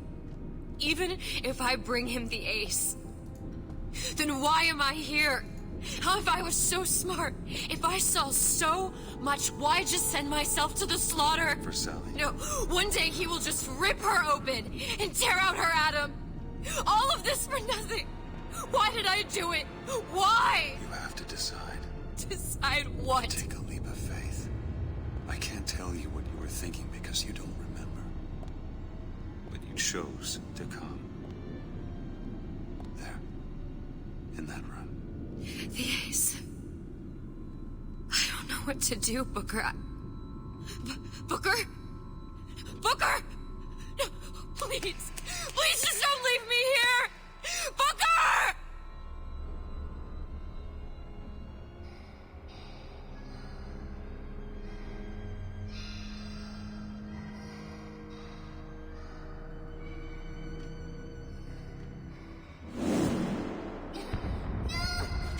Even if I bring him the ace. Then why am I here? How if I was so smart? If I saw so much, why just send myself to the slaughter? For Sally. No, one day he will just rip her open and tear out her atom. All of this for nothing. Why did I do it? Why? You have to decide. Decide what? Take a leap of faith. I can't tell you what you were thinking because you don't remember. But you chose to come. There. In that room. The ace. I don't know what to do, Booker. Booker? Booker! No, please. Please just don't leave me here! Booker!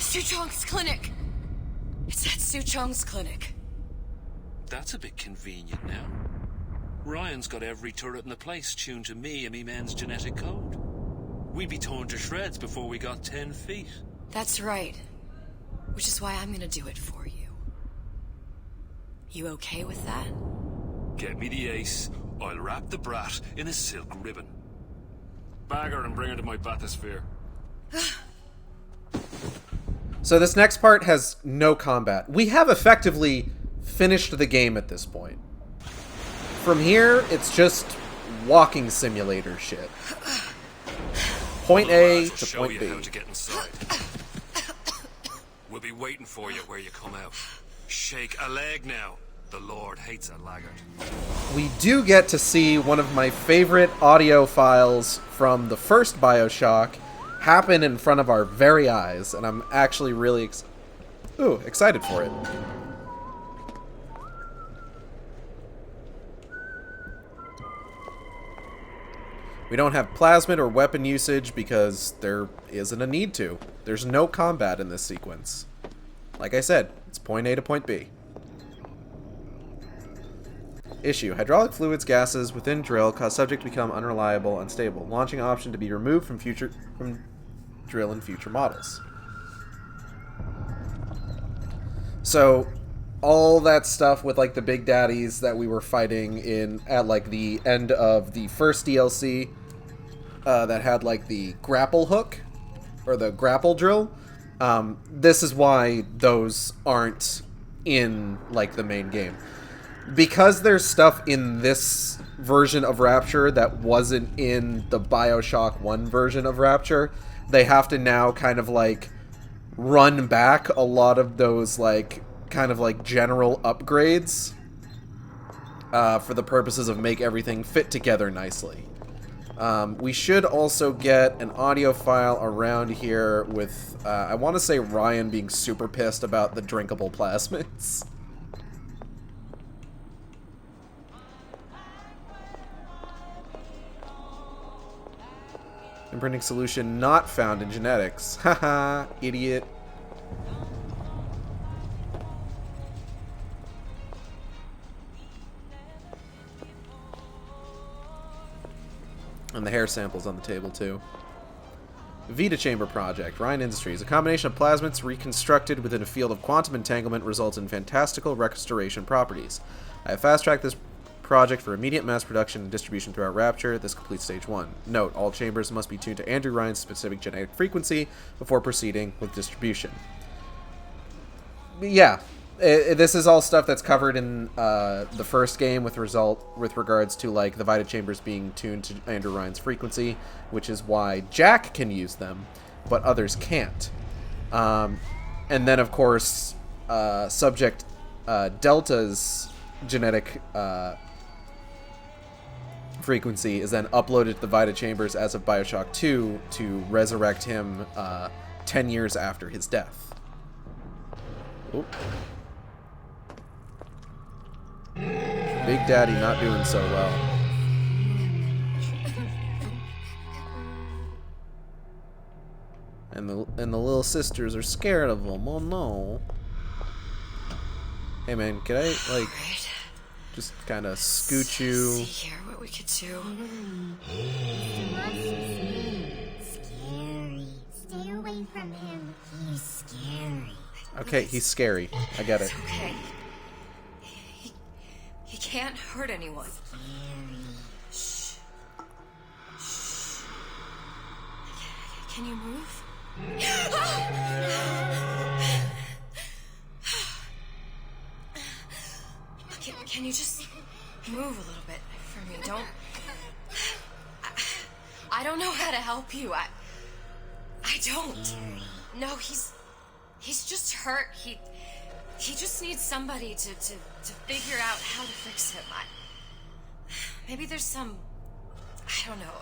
Suchong's clinic! It's at Suchong's clinic. That's a bit convenient now. Ryan's got every turret in the place tuned to me and me men's genetic code. We'd be torn to shreds before we got 10 feet. That's right. Which is why I'm gonna do it for you. You okay with that? Get me the ace. I'll wrap the brat in a silk ribbon. Bag her and bring her to my bathysphere. So this next part has no combat. We have effectively finished the game at this point. From here, it's just walking simulator shit. Point A to point B. How to get inside. We'll be waiting for you where you come out. Shake a leg now. The Lord hates a laggard. We do get to see one of my favorite audio files from the first BioShock happen in front of our very eyes, and I'm actually really excited for it. We don't have plasmid or weapon usage because there isn't a need to. There's no combat in this sequence. Like I said, it's point A to point B. Issue. Hydraulic fluids, gases within drill cause subject to become unreliable, unstable. Launching option to be removed from drill in future models. So, all that stuff with like the big daddies that we were fighting at like the end of the first DLC that had like the grapple hook or the grapple drill. This is why those aren't in like the main game. Because there's stuff in this version of Rapture that wasn't in the BioShock 1 version of Rapture, they have to now kind of like run back a lot of those like kind of like general upgrades for the purposes of make everything fit together nicely. We should also get an audio file around here with, I want to say Ryan being super pissed about the drinkable plasmids. Imprinting solution not found in genetics. Haha, idiot. And the hair sample's on the table, too. Vita Chamber Project, Ryan Industries. A combination of plasmids reconstructed within a field of quantum entanglement results in fantastical restoration properties. I have fast-tracked this project for immediate mass production and distribution throughout Rapture. This completes stage 1. Note, all chambers must be tuned to Andrew Ryan's specific genetic frequency before proceeding with distribution. Yeah, this is all stuff that's covered in the first game with regards to like the Vita chambers being tuned to Andrew Ryan's frequency, which is why Jack can use them, but others can't. And then, of course, Subject Delta's genetic frequency is then uploaded to the Vita chambers as of BioShock 2 to resurrect him 10 years after his death. Oop. Big Daddy not doing so well. And the little sisters are scared of him. Oh no. Hey man, can I like just kind of scoot you? See here what we could do. Scary. Stay away from him. He's scary. Okay, he's scary. I get it. It's okay. He can't hurt anyone. Shh. Shh. Can you move? Can you just move a little bit for me? Don't... I don't know how to help you. I don't. No, he's just hurt. He just needs somebody to figure out how to fix him. Maybe there's some... I don't know.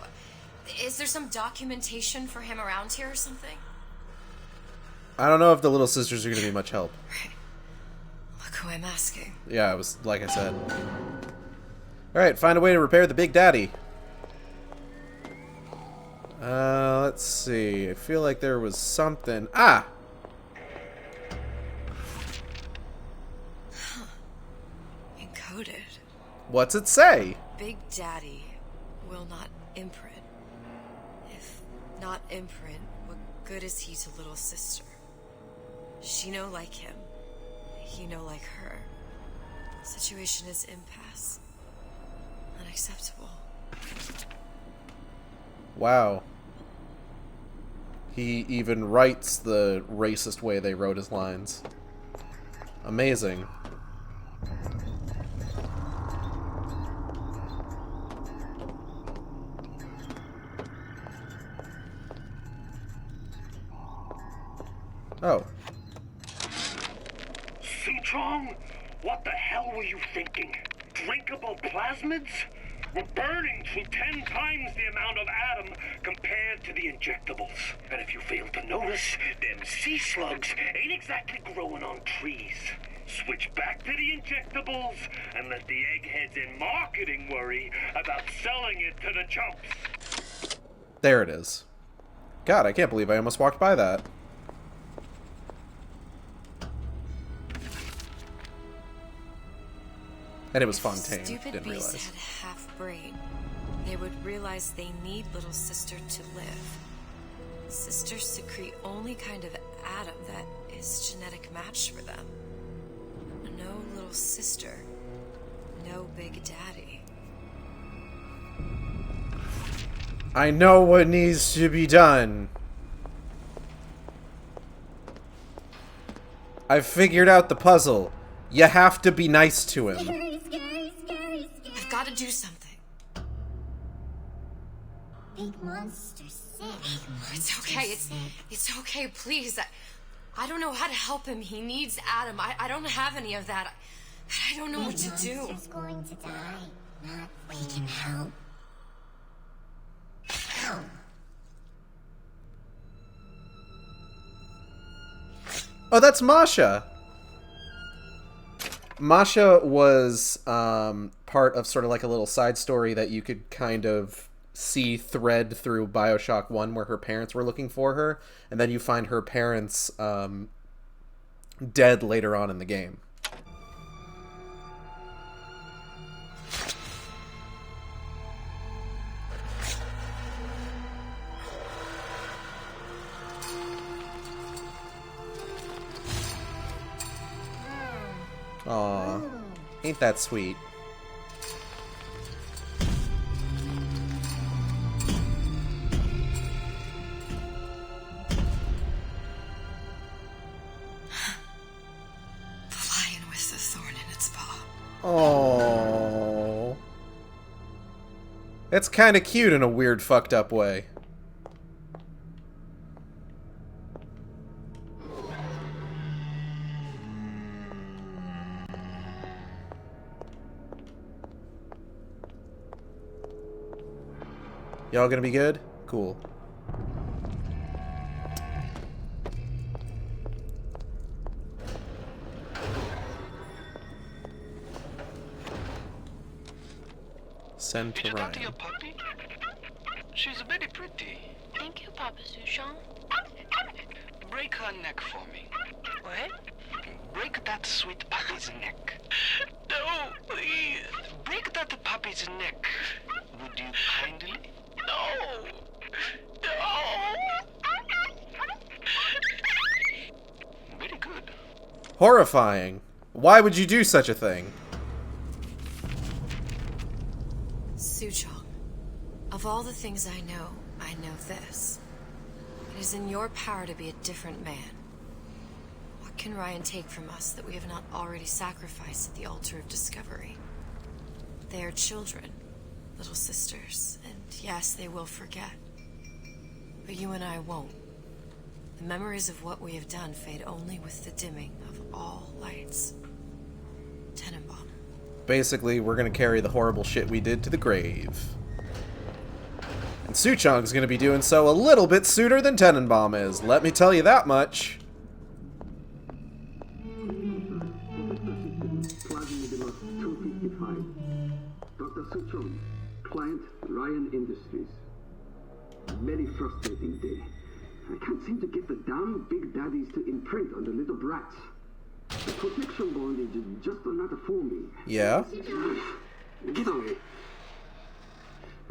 Is there some documentation for him around here or something? I don't know if the little sisters are going to be much help. Look who I'm asking. Yeah, it was like I said. Alright, find a way to repair the Big Daddy. Let's see. I feel like there was something... Ah! coded. What's it say? Big Daddy will not imprint. If not imprint, what good is he to little sister? She no like him. He no like her. Situation is impasse. Unacceptable. Wow. He even writes the racist way they wrote his lines. Amazing. Oh. Suchong? What the hell were you thinking? Drinkable plasmids? We're burning through 10 times the amount of atom compared to the injectables. And if you fail to notice, them sea slugs ain't exactly growing on trees. Switch back to the injectables and let the eggheads in marketing worry about selling it to the chumps. There it is. God, I can't believe I almost walked by that. And it was Fontaine. Stupid Didn't beasts realize. had half brain. They would realize they need little sister to live. Sisters secrete only kind of atom that is genetic match for them. No little sister. No big daddy. I know what needs to be done. I've figured out the puzzle. You have to be nice to him. I've got to do something. Big monster sick. It's okay. It's okay. Please. I don't know how to help him. He needs Adam. I don't have any of that. I don't know what to do. Monster's going to die. Not we can help. Help. Oh, that's Masha. Masha was part of sort of like a little side story that you could kind of see thread through BioShock 1 where her parents were looking for her, and then you find her parents dead later on in the game. Aw, ain't that sweet. The lion with the thorn in its paw. Oh, it's kind of cute in a weird, fucked up way. Y'all gonna be good? Cool. Send to Did you talk to Ryan. your puppy? She's very pretty. Thank you, Papa Suchong. Break her neck for me. What? Break that sweet puppy's neck. No, please. Break that puppy's neck. Would you kindly? No. No. Very good. Horrifying. Why would you do such a thing? Suchong, of all the things I know this. It is in your power to be a different man. What can Ryan take from us that we have not already sacrificed at the altar of discovery? They are children, little sisters, and yes, they will forget. But you and I won't. The memories of what we have done fade only with the dimming of all lights. Tenenbaum. Basically, we're gonna carry the horrible shit we did to the grave. And Suchong's gonna be doing so a little bit sooner than Tenenbaum is, let me tell you that much. Dr. Suchong, client Ryan Industries. Very frustrating day. I can't seem to get the damn big daddies to imprint on the little brats. The protection bond is just not forming. Yeah? Get away.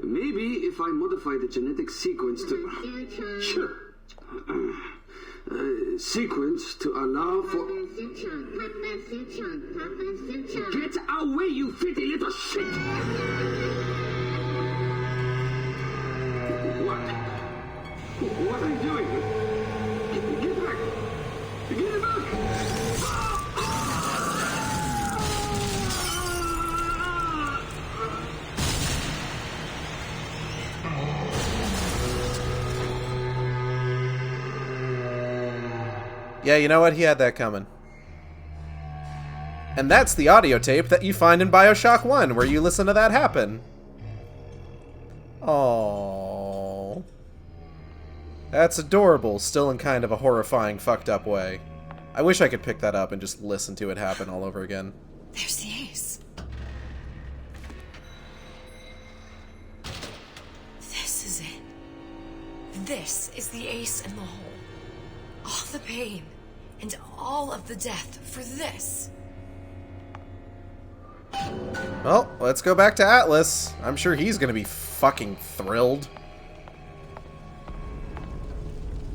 Maybe if I modify the genetic sequence to... Sure. Sequence to allow for... Get away, you filthy little shit! What? What are you doing? Get back! Get back! Yeah, you know what? He had that coming. And that's the audio tape that you find in BioShock 1, where you listen to that happen. Aww. That's adorable, still in kind of a horrifying, fucked up way. I wish I could pick that up and just listen to it happen all over again. There's the ace. This is it. This is the ace in the hole. All the pain and all of the death for this. Well, let's go back to Atlas. I'm sure he's gonna be fucking thrilled.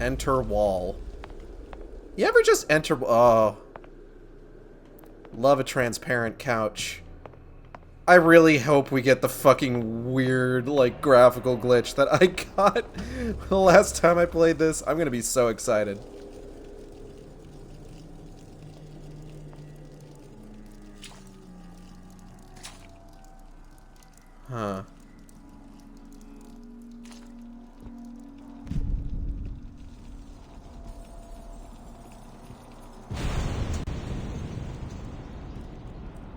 Enter wall. You ever just enter... Oh. Love a transparent couch. I really hope we get the fucking weird, like, graphical glitch that I got the last time I played this. I'm gonna be so excited. Huh.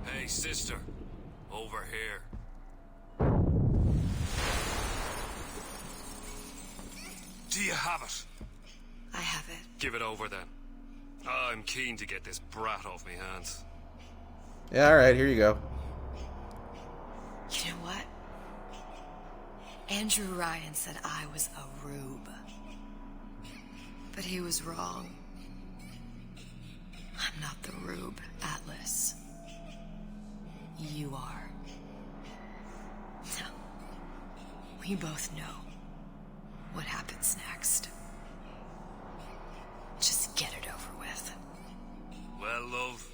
Hey, sister. Over here. Do you have it? I have it. Give it over then. I'm keen to get this brat off me hands. Yeah, alright, here you go. You know what? Andrew Ryan said I was a rube. But he was wrong. I'm not the rube, Atlas. You are. No. We both know what happens next. Just get it over with. Well, love,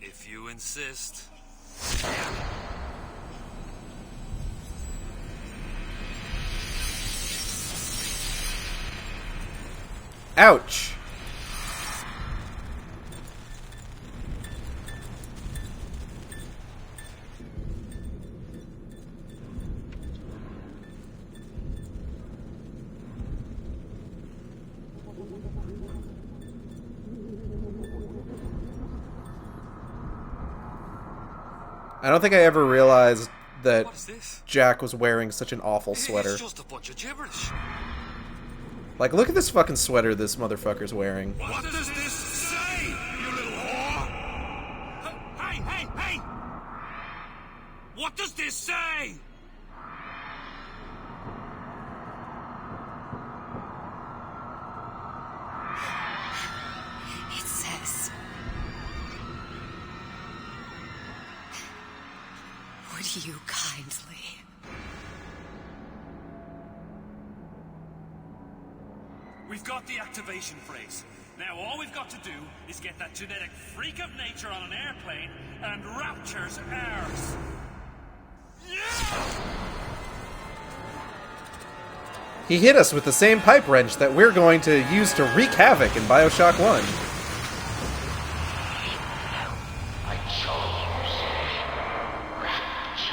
if you insist. Ouch! I don't think I ever realized that Jack was wearing such an awful sweater. It's just a bunch of gibberish. Like, look at this fucking sweater this motherfucker's wearing. What does this say, you little whore? Hey, hey, hey! What does this say? It says... Would you kindly... We've got the activation phrase. Now all we've got to do is get that genetic freak of nature on an airplane and Rapture's ours. He hit us with the same pipe wrench that we're going to use to wreak havoc in BioShock 1. I chose Rapture.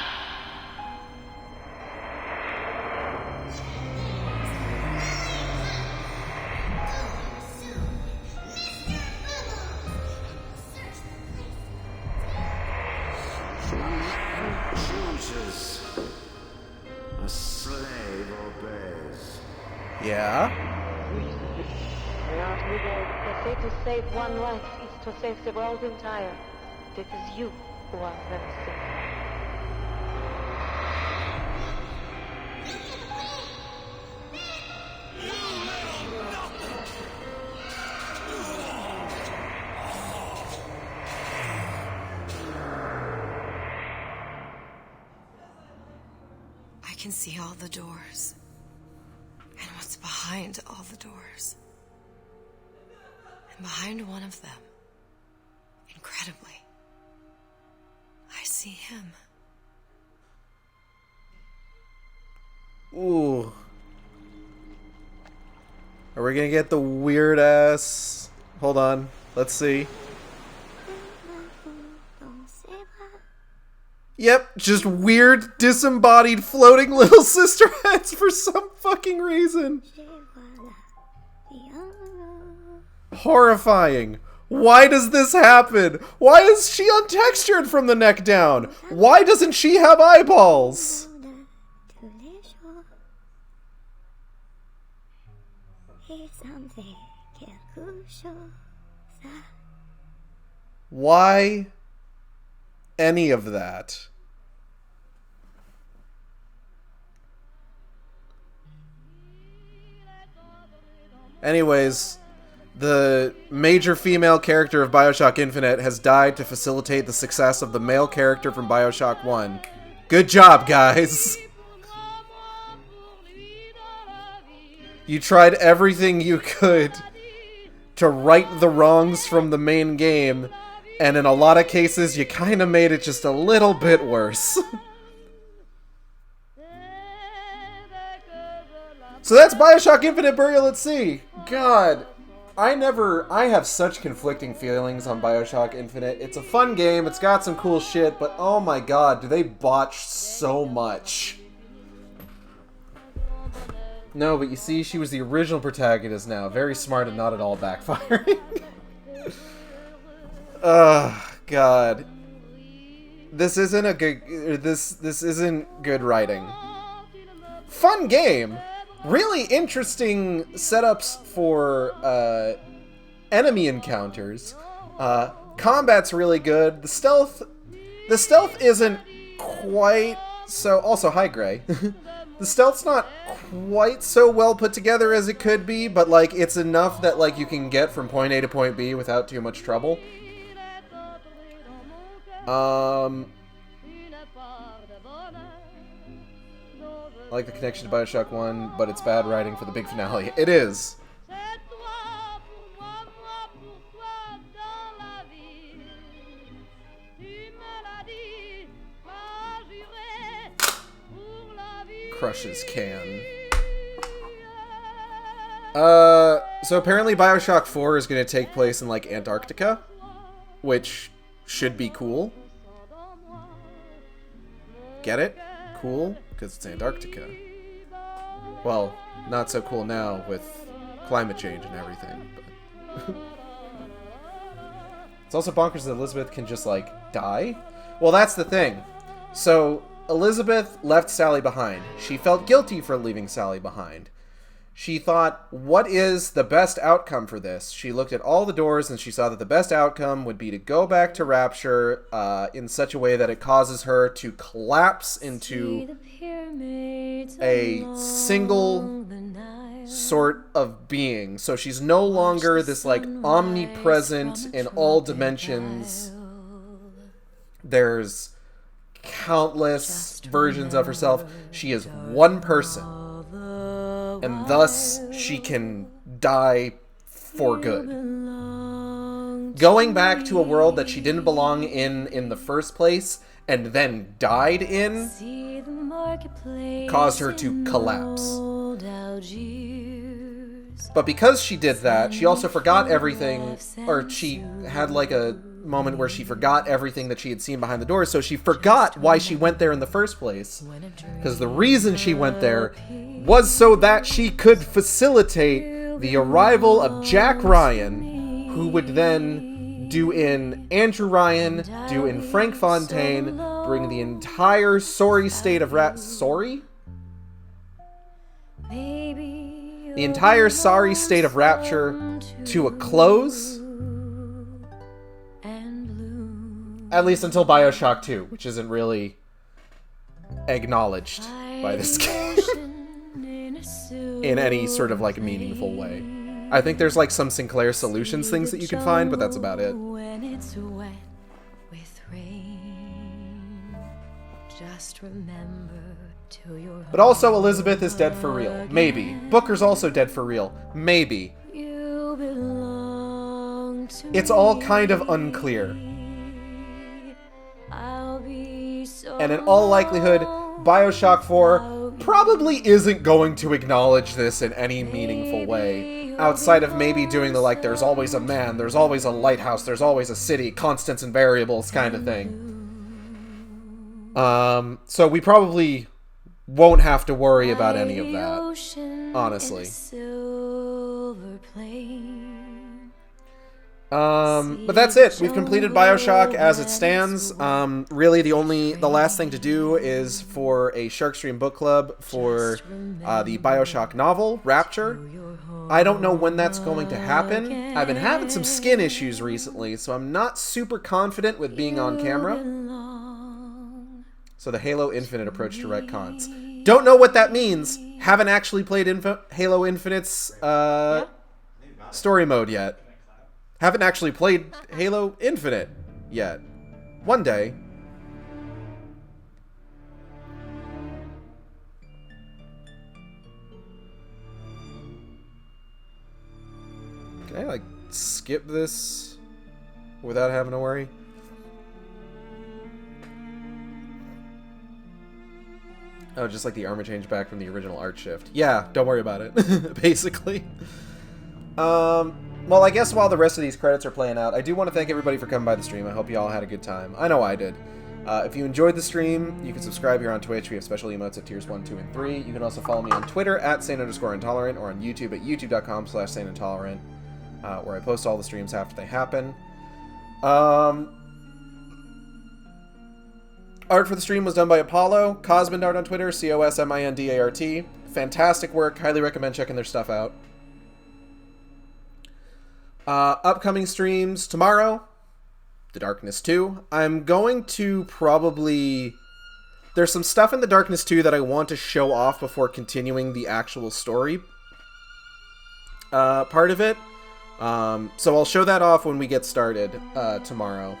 Chooses. A slave obeys. Yeah? We aren't moving. They say to save one life is to save the world entire. It is you who are very sick. can see all the doors. And what's behind all the doors. And behind one of them, incredibly, I see him. Ooh. Are we gonna get the weird ass... Hold on. Let's see. Yep, just weird, disembodied, floating little sister heads for some fucking reason. Horrifying. Why does this happen? Why is she untextured from the neck down? Why doesn't she have eyeballs? Why any of that? Anyways, the major female character of BioShock Infinite has died to facilitate the success of the male character from BioShock 1. Good job, guys! You tried everything you could to right the wrongs from the main game, and in a lot of cases, you kind of made it just a little bit worse. So that's BioShock Infinite Burial at Sea. God, I have such conflicting feelings on BioShock Infinite. It's a fun game, it's got some cool shit, but oh my god, do they botch so much. No, but you see, she was the original protagonist now. Very smart and not at all backfiring. God. This isn't a good... This isn't good writing. Fun game! Really interesting setups for enemy encounters. Combat's really good. The stealth isn't quite so... Also, hi, Gray. The stealth's not quite so well put together as it could be, but, like, it's enough that, like, you can get from point A to point B without too much trouble. I like the connection to BioShock 1, but it's bad writing for the big finale. It is. Crushes can. So apparently BioShock 4 is going to take place in, like, Antarctica, which should be cool. Get it? Cool? Because it's Antarctica. Well, not so cool now with climate change and everything, but... It's also bonkers that Elizabeth can just, like, die. Well, that's the thing. So, Elizabeth left Sally behind. She felt guilty for leaving Sally behind. She thought, what is the best outcome for this? She looked at all the doors and she saw that the best outcome would be to go back to Rapture in such a way that it causes her to collapse into a single sort of being. So she's no longer this, like, omnipresent in all dimensions. There's countless versions of herself. She is one person. And thus, she can die for good. Going back to a world that she didn't belong in the first place, and then died in, caused her to collapse. But because she did that, she also forgot everything, or she had like a moment where she forgot everything that she had seen behind the doors, so she forgot why she went there in the first place. Because the reason she went there was so that she could facilitate the arrival of Jack Ryan, who would then do in Andrew Ryan, do in Frank Fontaine, bring the entire sorry state of Sorry? The entire sorry state of Rapture to a close. At least until BioShock 2, which isn't really acknowledged by this game in any sort of, like, meaningful way. I think there's, like, some Sinclair Solutions things that you can find, but that's about it. Just remember to your But also Elizabeth is dead for real. Maybe. Booker's also dead for real. Maybe. You belong to It's all kind of unclear. I'll be so And in all likelihood, BioShock 4 probably isn't going to acknowledge this in any meaningful way. Outside of maybe doing the like, there's always a man, there's always a lighthouse, there's always a city, constants and variables kind of thing. So we probably won't have to worry about any of that, honestly. But that's it. We've completed BioShock as it stands. Really, the last thing to do is for a Sharkstream book club for the BioShock novel, Rapture. I don't know when that's going to happen. I've been having some skin issues recently, so I'm not super confident with being on camera. So the Halo Infinite approach to retcons. Don't know what that means. Haven't actually played Halo Infinite's story mode yet. Haven't actually played Halo Infinite yet. One day. Can I, like, skip this without having to worry? Oh, just like the armor change back from the original art shift. Yeah, don't worry about it, basically. Well, I guess while the rest of these credits are playing out, I do want to thank everybody for coming by the stream. I hope you all had a good time. I know I did. If you enjoyed the stream, you can subscribe here on Twitch. We have special emotes at tiers 1, 2, and 3. You can also follow me on Twitter at @sane_intolerant or on YouTube at youtube.com/saneintolerant, where I post all the streams after they happen. Art for the stream was done by Apollo. Cosmindart on Twitter, COSMINDART. Fantastic work. Highly recommend checking their stuff out. Upcoming streams tomorrow, The Darkness 2. I'm going to probably... There's some stuff in The Darkness 2 that I want to show off before continuing the actual story part of it. So I'll show that off when we get started tomorrow.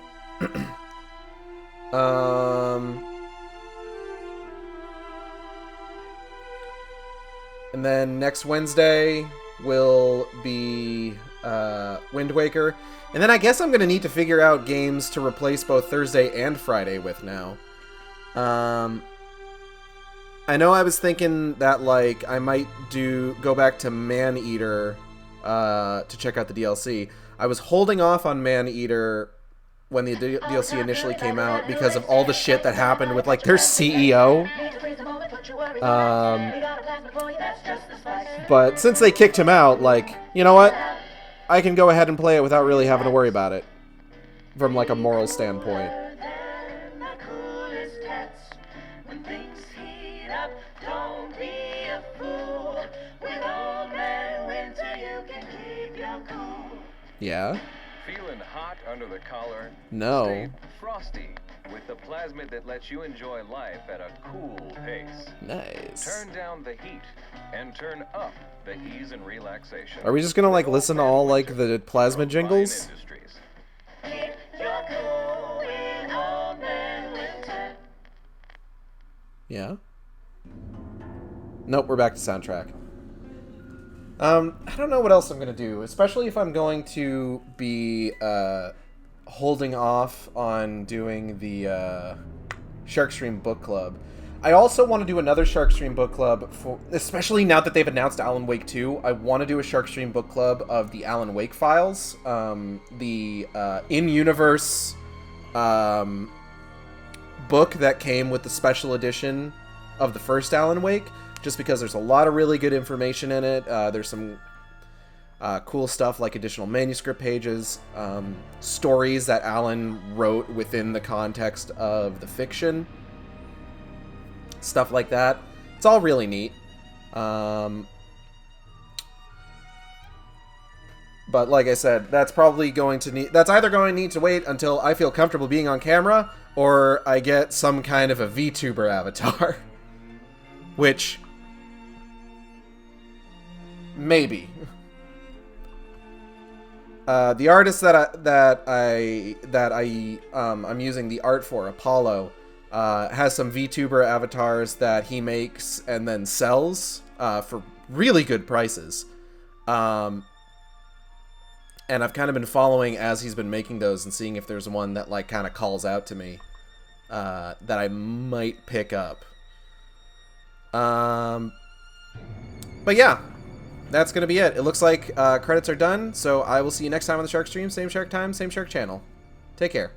And then next Wednesday will be Wind Waker. And then I guess I'm going to need to figure out games to replace both Thursday and Friday with now. I know I was thinking that, like, I might go back to Maneater to check out the DLC. I was holding off on Maneater when the DLC initially came out because of all the shit that happened with, like, their CEO. But since they kicked him out, like, you know what? I can go ahead and play it without really having to worry about it. From, like, a moral standpoint. Yeah? Feeling hot under the collar? No. Stay frosty with the plasmid that lets you enjoy life at a cool pace. Nice. Turn down the heat and turn up the ease and relaxation. Are we just gonna, like, listen to all, like, the plasma jingles? Yeah? Nope, we're back to soundtrack. I don't know what else I'm gonna do, especially if I'm going to be holding off on doing the Sharkstream book club. I also want to do another Sharkstream book club, especially now that they've announced Alan Wake 2. I want to do a Sharkstream book club of the Alan Wake files, the in-universe book that came with the special edition of the first Alan Wake. Just because there's a lot of really good information in it. There's some cool stuff like additional manuscript pages, stories that Alan wrote within the context of the fiction. Stuff like that. It's all really neat. But like I said, that's probably going to need... That's either going to need to wait until I feel comfortable being on camera, or I get some kind of a VTuber avatar. Which... maybe. The artist I'm using the art for, Apollo, Has some VTuber avatars that he makes and then sells for really good prices. And I've kind of been following as he's been making those and seeing if there's one that like kind of calls out to me that I might pick up. But yeah, that's going to be it. It looks like credits are done, so I will see you next time on the Shark Stream. Same Shark time, same Shark channel. Take care.